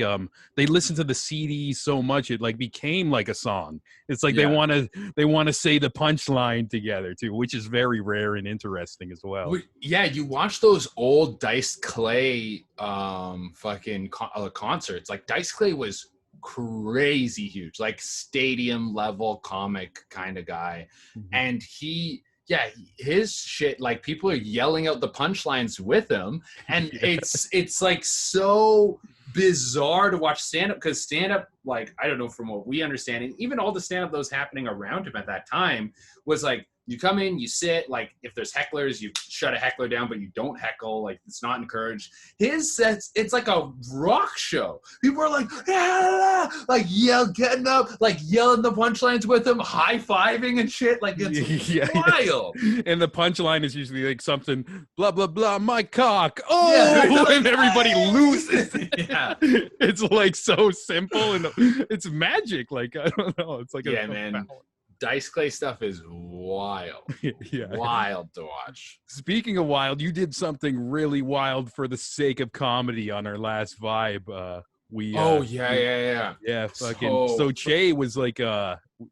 they listened to the CD so much it like became like a song. It's like they want to say the punchline together too, which is very rare and interesting as well. Yeah, you watch those old Dice Clay fucking concerts. Like Dice Clay was crazy huge, like stadium level comic kind of guy. And his shit, like people are yelling out the punchlines with him, and it's like so bizarre to watch stand-up, because stand-up, like I don't know, from what we understand, and even all the stand-up that was happening around him at that time was like, you come in, you sit, like if there's hecklers, you shut a heckler down, but you don't heckle, like it's not encouraged. His sets, it's like a rock show. People are like, ah! Like getting up, like yelling the punchlines with him, high-fiving and shit. Like it's wild. And the punchline is usually like something, blah, blah, blah, my cock. Oh, and everybody loses. It's like so simple and it's magic. Like, I don't know. It's like, man. Dice Clay stuff is wild. Wild to watch. Speaking of wild, you did something really wild for the sake of comedy on our last Vibe. So Che was like,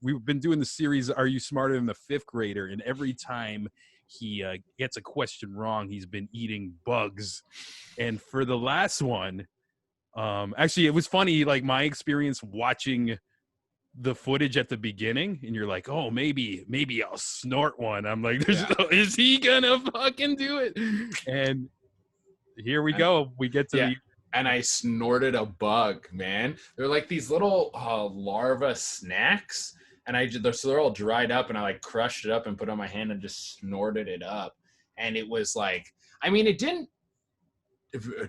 we've been doing the series Are You Smarter Than the Fifth Grader? And every time he gets a question wrong, he's been eating bugs. And for the last one, actually, it was funny, like my experience watching the footage at the beginning, and you're like, oh, maybe I'll snort one. I'm like, is he gonna fucking do it? And here we go. We get to and I snorted a bug, man. They're like these little larva snacks, and they're all dried up, and I like crushed it up and put it on my hand and just snorted it up. And it was like, I mean, it didn't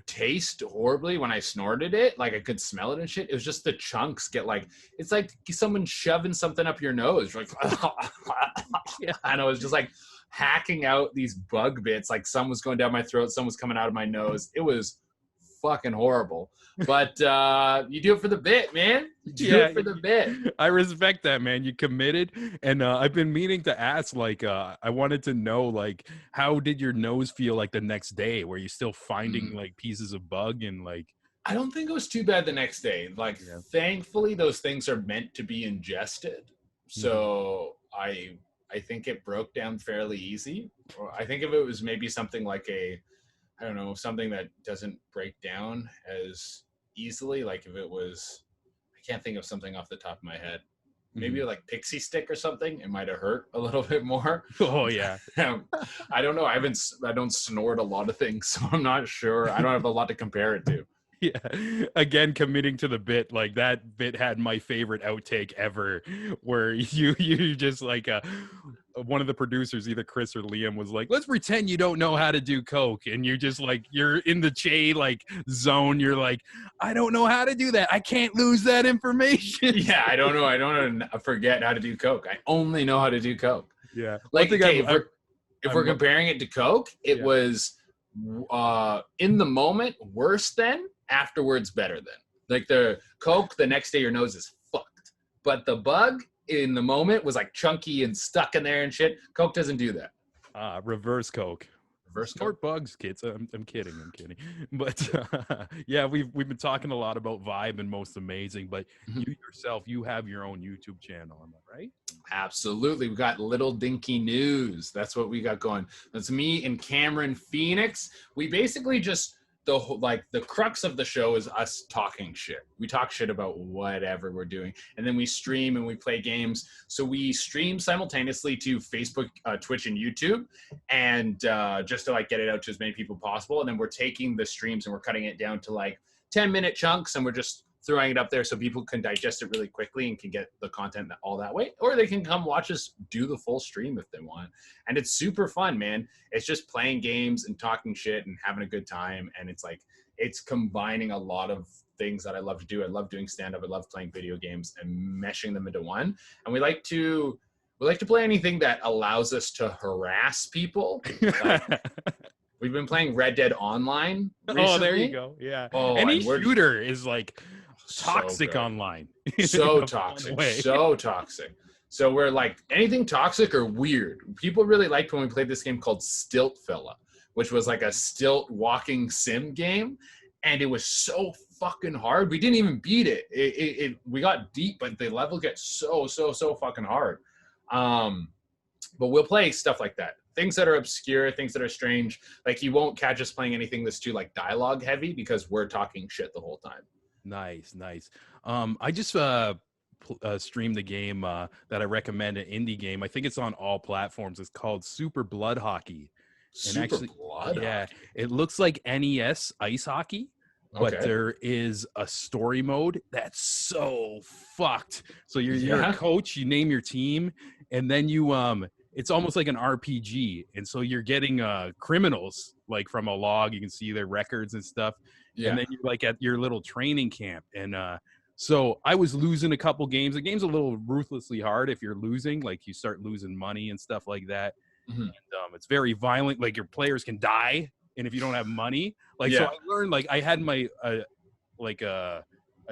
taste horribly when I snorted it. Like I could smell it and shit. It was just the chunks get like, it's like someone shoving something up your nose. Like, and I was just like hacking out these bug bits. Like some was going down my throat, some was coming out of my nose. It was fucking horrible. But you do it for the bit, man. You do it for the bit. I respect that, man. You committed. And I've been meaning to ask, like, I wanted to know, like, how did your nose feel like the next day? Were you still finding like pieces of bug and like? I don't think it was too bad the next day. Like, thankfully, those things are meant to be ingested. So I think it broke down fairly easy. Or I think if it was maybe something like I don't know, something that doesn't break down as easily. Like if it was, I can't think of something off the top of my head. Maybe like pixie stick or something. It might have hurt a little bit more. Oh yeah. I don't know. I don't snort a lot of things, so I'm not sure. I don't have a lot to compare it to. Yeah. Again, committing to the bit, like that bit had my favorite outtake ever, where you just like one of the producers, either Chris or Liam, was like, let's pretend you don't know how to do coke, and you're just like, you're in the Che like zone. You're like, I don't know how to do that. I can't lose that information. Yeah, I don't know. I forget how to do coke. I only know how to do coke. Yeah. Like, okay, if we're comparing it to coke, it was in the moment worse than, afterwards better than. Like the coke, the next day your nose is fucked, but the bug in the moment was like chunky and stuck in there and shit. Coke doesn't do that. Reverse coke. Snort bugs, kids. I'm kidding. But yeah, we've been talking a lot about Vibe and Most Amazing, but you yourself, you have your own YouTube channel, am I right? Absolutely. We got Little Dinky News. That's what we got going. That's me and Cameron Phoenix. We basically just, the crux of the show is us talking shit. We talk shit about whatever we're doing, and then we stream and we play games. So we stream simultaneously to Facebook, Twitch, and YouTube, and just to like get it out to as many people possible. And then we're taking the streams and we're cutting it down to like 10-minute chunks, and we're just throwing it up there so people can digest it really quickly and can get the content all that way, or they can come watch us do the full stream if they want. And it's super fun, man. It's just playing games and talking shit and having a good time. And it's like, it's combining a lot of things that I love to do. I love doing stand-up. I love playing video games and meshing them into one. And we like to play anything that allows us to harass people. Like, we've been playing Red Dead Online recently. Oh, there you go. Yeah. Oh, any shooter is like toxic so online. So toxic. So toxic. So we're like, anything toxic or weird. People really liked when we played this game called Stilt Fella, which was like a stilt walking sim game. And it was so fucking hard. We didn't even beat it. We got deep, but the level gets so fucking hard. But we'll play stuff like that. Things that are obscure, things that are strange. Like, you won't catch us playing anything that's too like dialogue heavy because we're talking shit the whole time. Nice. I just streamed the game that I recommend, an indie game. I think it's on all platforms. It's called Super Blood Hockey. It looks like NES ice hockey, but there is a story mode that's so fucked. So you're a coach, you name your team, and then you it's almost like an RPG, and so you're getting criminals like from a log. You can see their records and stuff. Yeah. And then you're like at your little training camp. And so I was losing a couple games. The game's a little ruthlessly hard if you're losing. Like, you start losing money and stuff like that. Mm-hmm. And it's very violent. Like, your players can die. And if you don't have money. Like, so I learned, like, I had my, a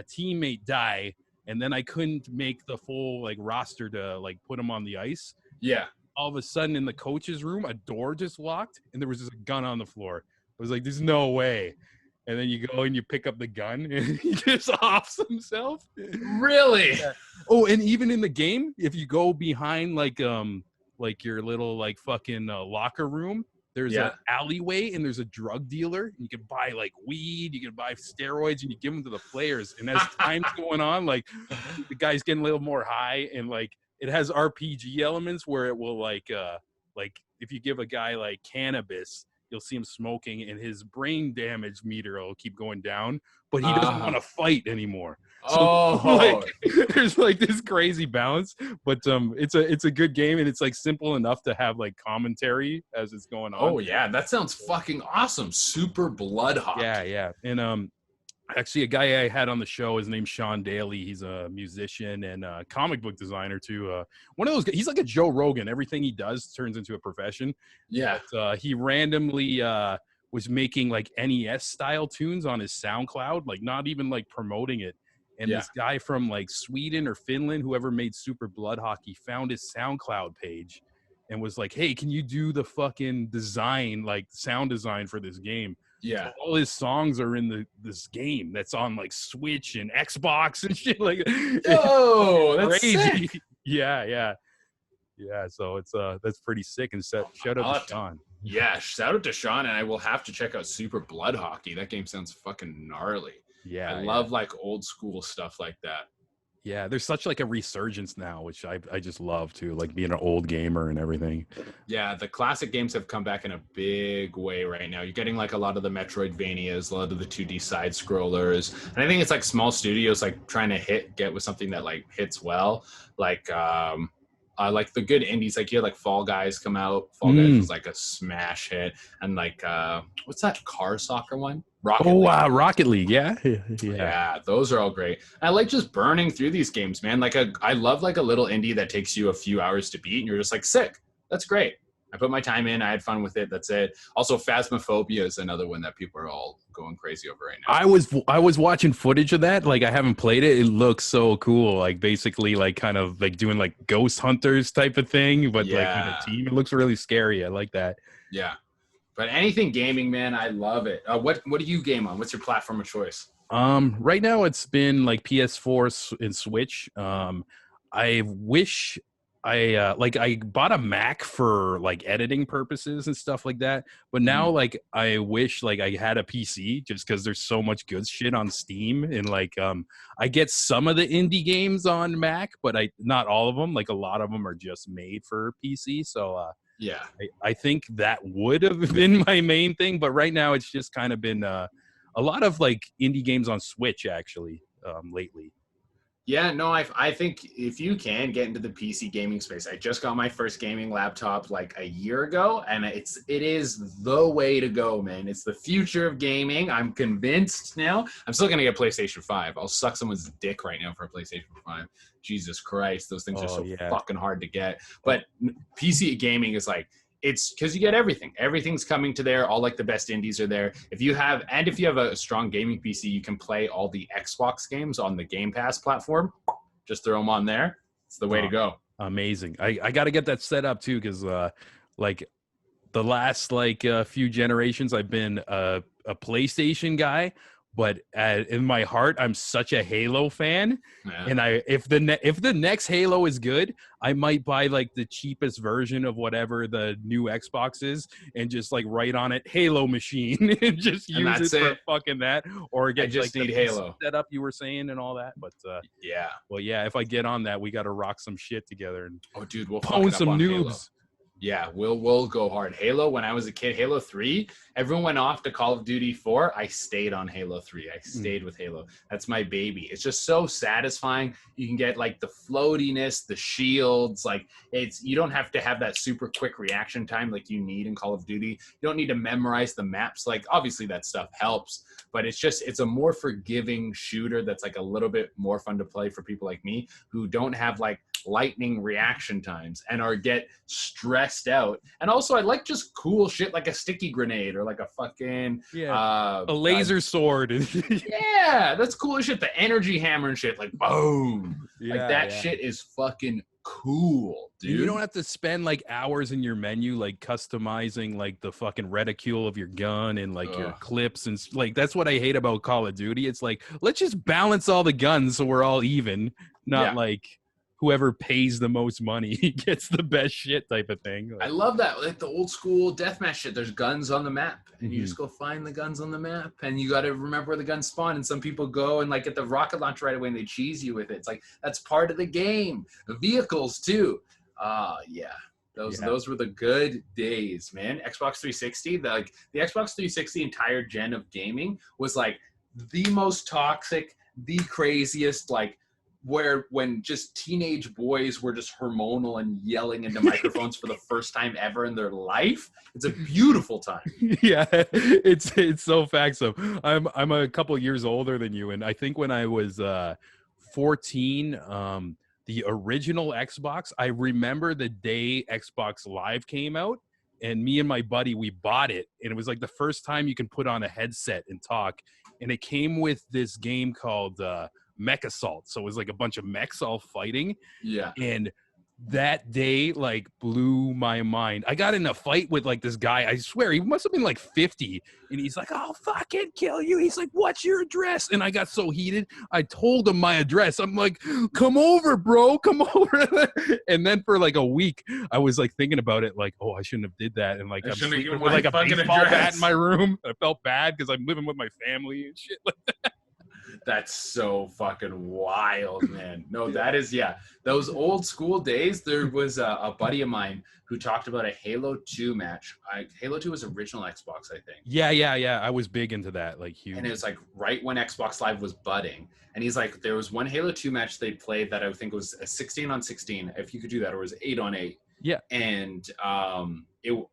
teammate die. And then I couldn't make the full, like, roster to, like, put him on the ice. Yeah. All of a sudden in the coach's room, a door just locked. And there was just a gun on the floor. I was like, there's no way. And then you go and you pick up the gun and he just offs himself. Really? Yeah. Oh, and even in the game, if you go behind like your little like fucking locker room, there's an alleyway and there's a drug dealer. You can buy like weed, you can buy steroids, and you give them to the players. And as time's going on, like the guy's getting a little more high, and like it has RPG elements where it will like if you give a guy like cannabis, you'll see him smoking, and his brain damage meter will keep going down, but he doesn't want to fight anymore. So like, there's like this crazy balance, but it's a good game, and it's like simple enough to have like commentary as it's going on. Oh yeah, that sounds fucking awesome. Super Blood Hockey. Yeah. And actually, a guy I had on the show, his name's Sean Daly. He's a musician and a comic book designer too. One of those guys, he's like a Joe Rogan. Everything he does turns into a profession. Yeah. But, he randomly was making like NES style tunes on his SoundCloud, like not even like promoting it. And this guy from like Sweden or Finland, whoever made Super Blood Hockey, found his SoundCloud page and was like, hey, can you do the fucking design, like sound design for this game? Yeah. So all his songs are in this game that's on like Switch and Xbox and shit. Like, oh, that's crazy. Sick. Yeah. So it's that's pretty sick. And shout out to Sean. Yeah, shout out to Sean, and I will have to check out Super Blood Hockey. That game sounds fucking gnarly. Yeah, I love like old school stuff like that. Yeah, there's such like a resurgence now, which I just love too, like being an old gamer and everything. Yeah, the classic games have come back in a big way right now. You're getting like a lot of the Metroidvanias, a lot of the 2D side scrollers, and I think it's like small studios like trying to get with something that like hits well, like the good indies. Like you had like Fall Guys come out. Fall Guys was like a smash hit, and like what's that car soccer one? Rocket League, yeah. Yeah, those are all great. I like just burning through these games, man. Like I love like a little indie that takes you a few hours to beat, and you're just like, sick. That's great. I put my time in. I had fun with it. That's it. Also, Phasmophobia is another one that people are all going crazy over right now. I was watching footage of that. Like, I haven't played it. It looks so cool. Like, basically, like, kind of like doing like Ghost Hunters type of thing, but like with a team. It looks really scary. I like that. Yeah. But anything gaming, man, I love it. What do you game on? What's your platform of choice? Right now it's been like PS4 and Switch. I wish I bought a Mac for like editing purposes and stuff like that, but now like I wish like I had a PC just because there's so much good shit on Steam, and like I get some of the indie games on Mac, but not all of them. Like a lot of them are just made for PC, so yeah, I think that would have been my main thing, but right now it's just kind of been a lot of like indie games on Switch actually lately. Yeah, no, I think if you can get into the PC gaming space, I just got my first gaming laptop like a year ago, and it is the way to go, man. It's the future of gaming. I'm convinced now. I'm still gonna get PlayStation 5. I'll suck someone's dick right now for a PlayStation 5. Jesus Christ, those things are so fucking hard to get. But PC gaming is like, it's because you get everything. Everything's coming to there. All like the best indies are there. If you have a strong gaming PC, you can play all the Xbox games on the Game Pass platform. Just throw them on there. It's the way to go. Amazing. I got to get that set up too, because like the last few generations, I've been a PlayStation guy. But in my heart, I'm such a Halo fan, and if the next Halo is good, I might buy like the cheapest version of whatever the new Xbox is, and just like write on it Halo machine and just use it for fucking that, or get just like need the Halo setup you were saying and all that. But if I get on that, we got to rock some shit together and dude, we'll pwn some noobs. Halo. Yeah, we'll go hard. Halo, when I was a kid, Halo 3, everyone went off to Call of Duty 4. I stayed on Halo 3. I stayed with Halo. That's my baby. It's just so satisfying. You can get like the floatiness, the shields, like you don't have to have that super quick reaction time like you need in Call of Duty. You don't need to memorize the maps. Like obviously that stuff helps, but it's a more forgiving shooter that's like a little bit more fun to play for people like me who don't have like lightning reaction times and get stressed out. And also I like just cool shit like a sticky grenade or like a fucking a laser sword. Yeah, that's cool as shit. The energy hammer and shit, like boom. Shit is fucking cool, dude. You don't have to spend like hours in your menu like customizing like the fucking reticule of your gun and like your clips, and like that's what I hate about Call of Duty. It's like, let's just balance all the guns so we're all even, not like whoever pays the most money gets the best shit type of thing. I love that. Like the old school deathmatch shit. There's guns on the map, and you just go find the guns on the map, and you got to remember where the guns spawn. And some people go and like get the rocket launcher right away, and they cheese you with it. It's like that's part of the game. The vehicles too. Those were the good days, man. Xbox 360, the Xbox 360 entire gen of gaming was like the most toxic, the craziest, like when just teenage boys were just hormonal and yelling into microphones for the first time ever in their life. It's a beautiful time. Yeah, it's so facts. So I'm a couple years older than you, and I think when I was 14, the original Xbox, I remember the day Xbox Live came out, and me and my buddy, we bought it, and it was like the first time you can put on a headset and talk, and it came with this game called Mech Assault. So it was like a bunch of mechs all fighting. Yeah. And that day like blew my mind. I got in a fight with like this guy. I swear he must have been like 50. And he's like, I'll fucking kill you. He's like, what's your address? And I got so heated. I told him my address. I'm like, come over, bro. Come over. And then for like a week, I was like thinking about it. Like, oh, I shouldn't have did that. And like, I'm sleeping with like a baseball bat in my room. I felt bad because I'm living with my family and shit like that. That's so fucking wild, man. No, that is, those old school days. There was a buddy of mine who talked about a Halo 2 match. Halo 2 was original Xbox, I think. Yeah. I was big into that, like huge. And it was like right when Xbox Live was budding. And he's like, there was one Halo 2 match they played that I think was a 16 on 16, if you could do that, or it was 8 on 8. Yeah. And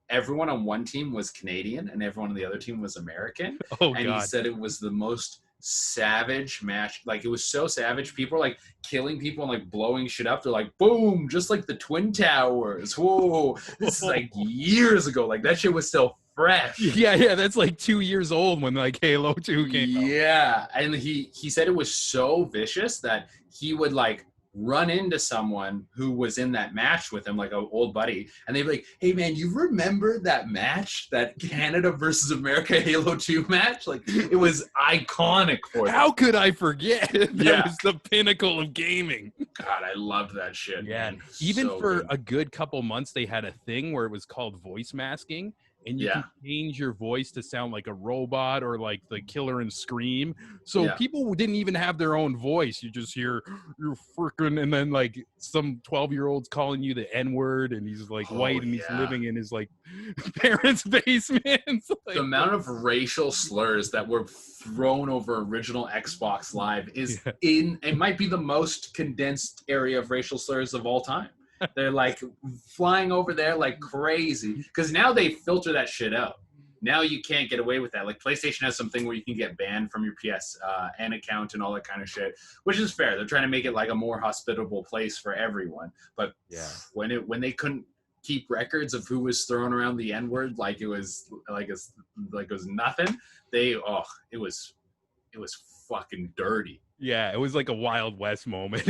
everyone on one team was Canadian and everyone on the other team was American. Oh, and God. He said it was the most savage match. Like, it was so savage. People were like killing people and like blowing shit up. They're like, boom, just like the Twin Towers. Whoa. This is like years ago. Like, that shit was so fresh. Yeah, that's like 2 years old when like Halo 2 came out. Yeah. And he said it was so vicious that he would like run into someone who was in that match with him, like an old buddy, and they'd be like, "Hey man, you remember that match, that Canada versus America Halo 2 match? Like, it was iconic for them." How could I forget? That Yeah. was the pinnacle of gaming. God, I loved that shit. Yeah, Man. even So for good. a good couple months, they had a thing where it was called voice masking, and you Yeah. could change your voice to sound like a robot or like the killer in Scream. So Yeah. people didn't even have their own voice. You just hear you're freaking, and then like some 12-year-old's calling you the N-word, and he's like white and he's yeah. living in his like parents' basement. Like, The amount of racial slurs that were thrown over original Xbox Live is it might be the most condensed area of racial slurs of all time. They're like flying over there like crazy because now they filter that shit out. Now you can't get away with that. Like PlayStation has something where you can get banned from your PSN account and all that kind of shit, which is fair. They're trying to make it like a more hospitable place for everyone. But yeah, when they couldn't keep records of who was throwing around the N-word like it was nothing, it was fucking dirty. yeah, it was like a Wild West moment.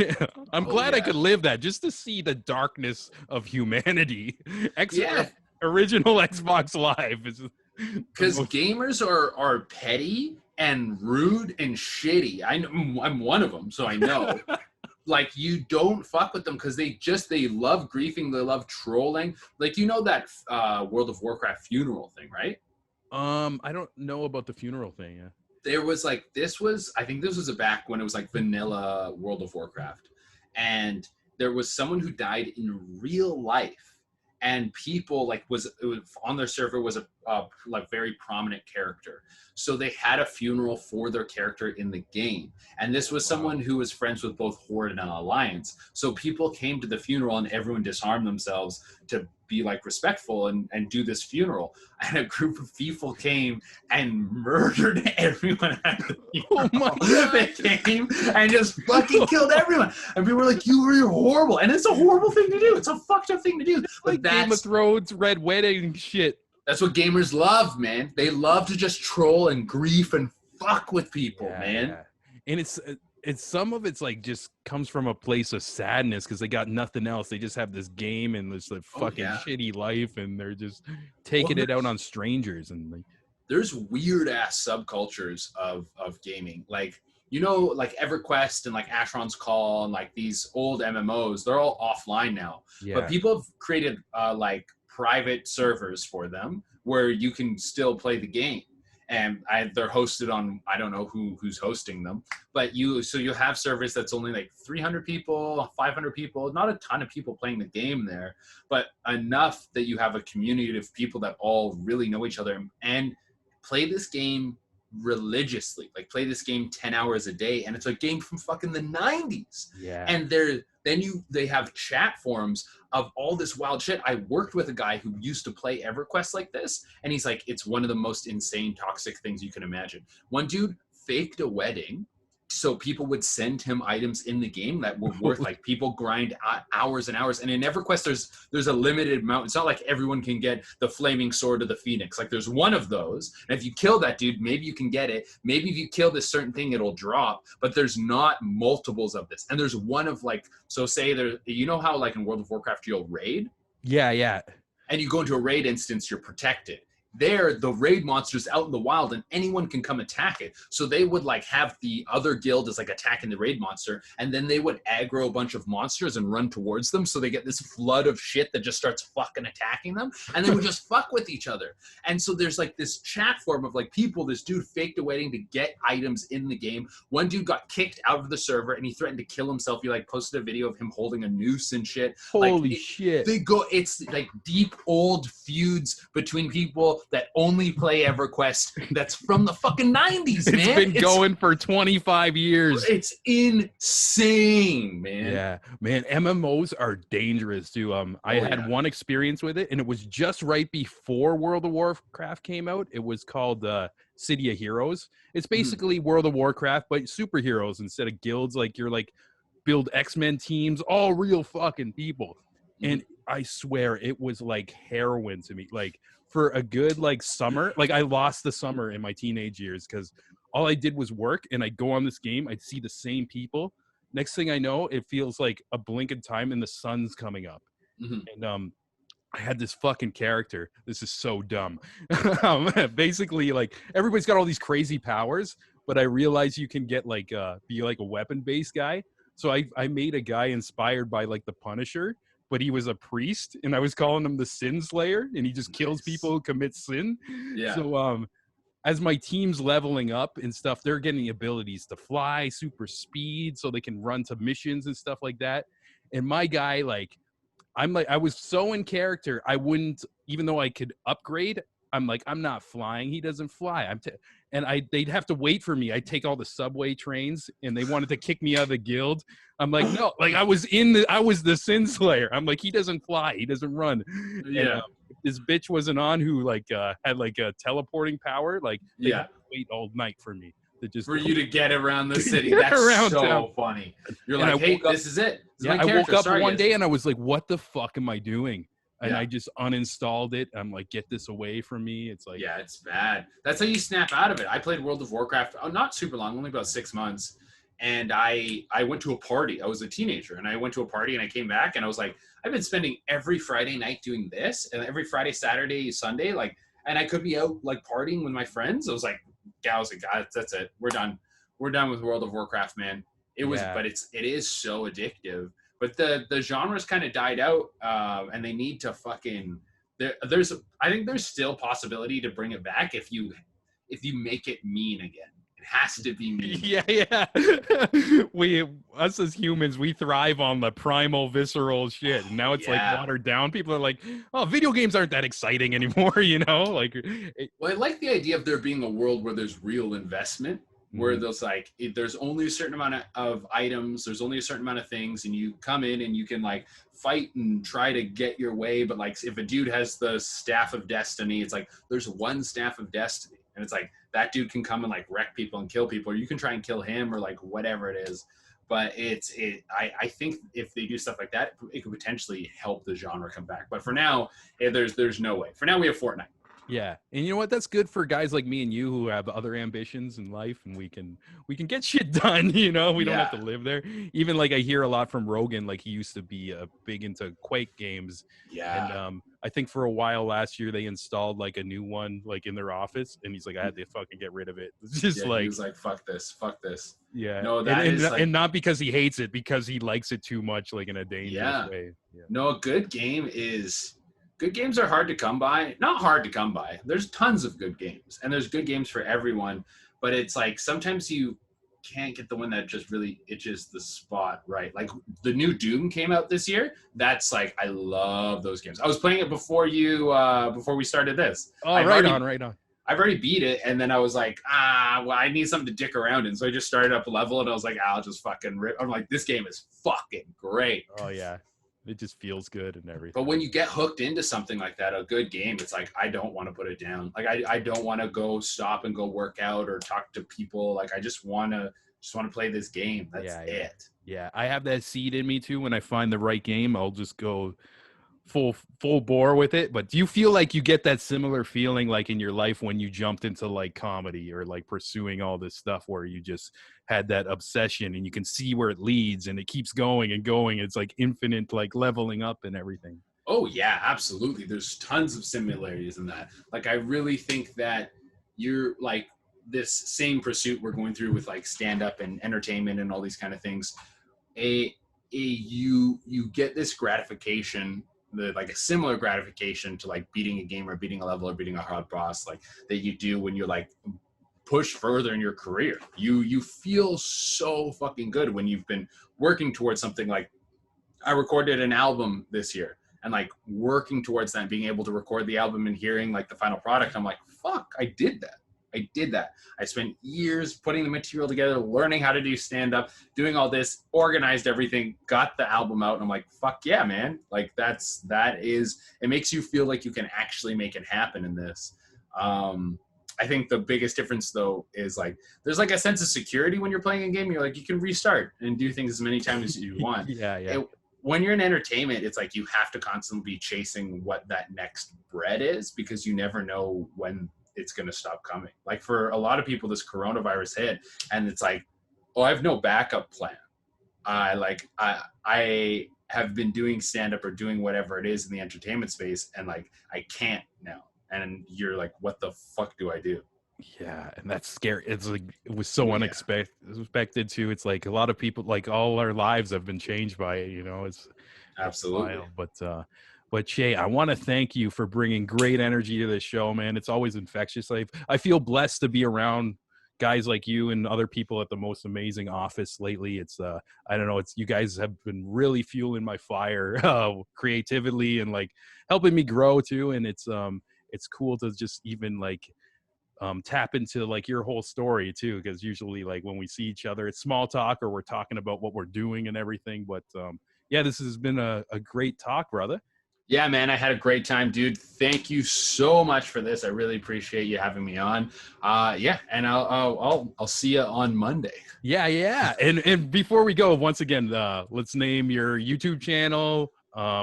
I'm Oh, glad I yeah. could live that just to see the darkness of humanity. Yeah. Original Xbox Live is Because gamers are petty and rude and shitty. I'm one of them, so I know. Like, you don't fuck with them because they love griefing, they love trolling. Like, you know that World of Warcraft funeral thing, right? I don't know about the funeral thing. Yeah. There was like I think this was back when it was like vanilla World of Warcraft, and there was someone who died in real life, and people it was on their server was a like very prominent character, so they had a funeral for their character in the game, and this was someone who was friends with both Horde and Alliance, so people came to the funeral and everyone disarmed themselves to be like respectful and do this funeral, and a group of people came and murdered everyone at the funeral. Oh my God. They came and just fucking killed everyone, and people were like, you're horrible, and it's a horrible thing to do, it's a fucked up thing to do, but Like Game of Thrones, Red Wedding shit. that's what gamers love, man. They love to just troll and grief and fuck with people, man. Yeah. And it's some of it's like just comes from a place of sadness because they got nothing else. They just have this game and this like fucking shitty life, and they're just taking it out on strangers. And like, there's weird ass subcultures of gaming, like, you know, like EverQuest and like Asheron's Call and like these old MMOs. They're all offline now, but people have created like private servers for them where you can still play the game. And they're hosted on, I don't know who's hosting them, but you have servers that's only like 300 people, 500 people, not a ton of people playing the game there, but enough that you have a community of people that all really know each other and play this game religiously, like play this game 10 hours a day, and it's a game from fucking the 90s. yeah. And they have chat forums of all this wild shit. I worked with a guy who used to play EverQuest like this, and he's like, it's one of the most insane toxic things you can imagine. One dude faked a wedding so people would send him items in the game that were worth, like, people grind hours and hours. And in EverQuest, there's a limited amount. It's not like everyone can get the flaming sword of the Phoenix. Like, there's one of those, and if you kill that dude, maybe you can get it. Maybe if you kill this certain thing, it'll drop. But there's not multiples of this. And there's one of, like, so say there, you know how like in World of Warcraft you'll raid? Yeah. And you go into a raid instance, you're protected. There, the raid monster's out in the wild and anyone can come attack it. So they would like have the other guild as like attacking the raid monster, and then they would aggro a bunch of monsters and run towards them. So they get this flood of shit that just starts fucking attacking them, and they would just fuck with each other. And so there's like this chat form of like people, this dude faked a wedding to get items in the game. One dude got kicked out of the server and he threatened to kill himself. He like posted a video of him holding a noose and shit. Holy shit. It's like deep old feuds between people that only play EverQuest that's from the fucking 90s, man. It's been going for 25 years. It's insane, man. Yeah, man, MMOs are dangerous too. I had one experience with it, and it was just right before World of Warcraft came out. It was called City of Heroes. It's basically World of Warcraft, but superheroes instead of guilds. Like, you're like build X-Men teams, all real fucking people. And I swear it was like heroin to me. Like, for a good like summer, like I lost the summer in my teenage years because all I did was work, and I'd go on this game, I'd see the same people, Next thing I know, it feels like a blink of time and the sun's coming up. Mhm. And I had this fucking character. This is so dumb. Basically, like everybody's got all these crazy powers, but I realized you can get like be like a weapon-based guy. So I made a guy inspired by like the Punisher, but he was a priest, and I was calling him the Sin Slayer, and he just kills people who commit sin. Yeah. So as my team's leveling up and stuff, they're getting abilities to fly, super speed, so they can run to missions and stuff like that. And my guy, like, I was so in character, I wouldn't, even though I could upgrade, I'm like, I'm not flying. He doesn't fly. They'd have to wait for me. I'd take all the subway trains, and they wanted to kick me out of the guild. I'm like, no, like I was the Sin Slayer. I'm like, he doesn't fly. He doesn't run. Yeah. And, this bitch wasn't on who like had like a teleporting power. Like, they had to wait all night for me. For you to get around the city. Get That's around so town. funny. You're And like, hey, this is it. This is my I woke character. up Sorry, one guys. day and I was like, what the fuck am I doing? And Yeah. I just uninstalled it. I'm like, get this away from me. It's like, Yeah, it's bad. That's how you snap out of it. I played World of Warcraft, not super long, only about 6 months. And I went to a party. I was a teenager, and I went to a party, and I came back, and I was like, I've been spending every Friday night doing this, and every Friday, Saturday, Sunday, like, and I could be out like partying with my friends. I was like, guys, that's it. We're done. We're done with World of Warcraft, man. It was, but it is so addictive. But the genre's kind of died out, and they need to fucking. I think there's still possibility to bring it back if you make it mean again. It has to be mean. Yeah. Us as humans, we thrive on the primal, visceral shit. And now it's like watered down. People are like, oh, video games aren't that exciting anymore, you know? Like, well, I like the idea of there being a world where there's real investment. Where there's like, there's only a certain amount of items, there's only a certain amount of things, and you come in and you can like fight and try to get your way. But like, if a dude has the Staff of Destiny, it's like there's one Staff of Destiny, and it's like that dude can come and like wreck people and kill people, or you can try and kill him, or like whatever it is. But I think if they do stuff like that, it could potentially help the genre come back. But for now, there's no way. For now, we have Fortnite. Yeah, and you know what? That's good for guys like me and you who have other ambitions in life, and we can get shit done. You know, we don't have to live there. Even like I hear a lot from Rogan, like he used to be big into Quake games. Yeah. And I think for a while last year they installed like a new one like in their office, and he's like, I had to fucking get rid of it. It's just like he was like, fuck this. Yeah. No, and not because he hates it, because he likes it too much, like in a dangerous way. Yeah. No, a good game is. Good games are hard to come by. Not hard to come by. There's tons of good games, and there's good games for everyone. But it's like sometimes you can't get the one that just really itches the spot right. Like the new Doom came out this year. That's like, I love those games. I was playing it before we started this. Oh, right on. I've already beat it, and then I was like, well, I need something to dick around in. So I just started up a level, and I was like, I'll just fucking rip. I'm like, this game is fucking great. Oh yeah. It just feels good and everything. But when you get hooked into something like that, a good game, it's like, I don't want to put it down. Like I don't want to go stop and go work out or talk to people. Like I just want to play this game. That's it. Yeah, I have that seed in me too. When I find the right game, I'll just go full bore with it. But do you feel like you get that similar feeling like in your life when you jumped into like comedy or like pursuing all this stuff where you just had that obsession and you can see where it leads and it keeps going and going? It's like infinite, like leveling up and everything. Oh yeah, absolutely. There's tons of similarities in that. Like I really think that you're like this same pursuit we're going through with like stand up and entertainment and all these kind of things. You get this gratification, like a similar gratification to like beating a game or beating a level or beating a hard boss, like that you do when you're like push further in your career. You feel so fucking good when you've been working towards something. Like I recorded an album this year, and like working towards that and being able to record the album and hearing like the final product, I'm like, fuck, I did that. I spent years putting the material together, learning how to do stand-up, doing all this, organized everything, got the album out, and I'm like, fuck yeah, man. Like it makes you feel like you can actually make it happen in this. I think the biggest difference though is like, there's like a sense of security when you're playing a game. You're like, you can restart and do things as many times as you want. When you're in entertainment, it's like you have to constantly be chasing what that next bread is, because you never know when it's going to stop coming. Like for a lot of people, this coronavirus hit, and it's like, oh, I have no backup plan. I have been doing stand-up or doing whatever it is in the entertainment space, and like I can't now. And you're like, what the fuck do I do? Yeah, and that's scary. It's like it was so Yeah. unexpected too. It's like a lot of people, like all our lives have been changed by it. It's Absolutely. wild. But Che, I want to thank you for bringing great energy to this show, man. It's always infectious. I feel blessed to be around guys like you and other people at the most amazing office lately. It's I don't know, it's you guys have been really fueling my fire creatively and like helping me grow too. And it's cool to just even like tap into like your whole story too, because usually like when we see each other it's small talk or we're talking about what we're doing and everything. But yeah, this has been a great talk, brother. Yeah, man, I had a great time, dude. Thank you so much for this. I really appreciate you having me on. Yeah, and I'll see you on Monday. Yeah. And before we go, once again, let's name your YouTube channel,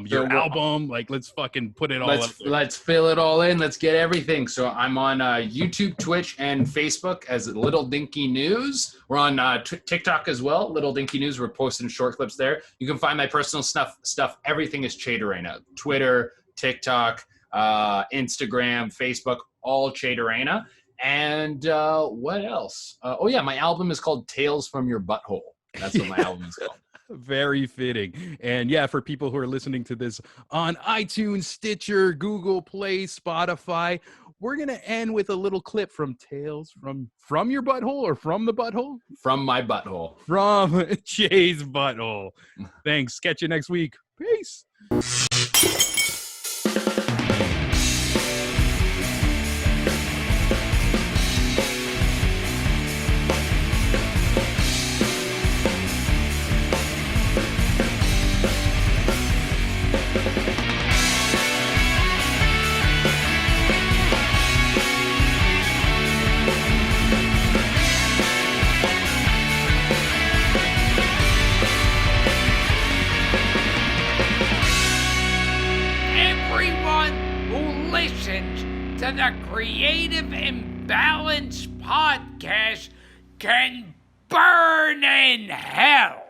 your album. Like, let's fucking put it all up there. Let's fill it all in. Let's get everything. So I'm on YouTube, Twitch, and Facebook as Little Dinky News. We're on TikTok as well, Little Dinky News. We're posting short clips there. You can find my personal stuff. Everything is Che Durena. Twitter, TikTok, Instagram, Facebook, all Che Durena. And what else? Oh yeah, my album is called Tales from Your Butthole. That's what my album is called. Very fitting. And yeah, for people who are listening to this on iTunes, Stitcher, Google Play, Spotify, we're going to end with a little clip from Tales from Your Butthole, or from the butthole? From my butthole. From Che's butthole. Thanks. Catch you next week. Peace. To the Creative Imbalance podcast can burn in hell.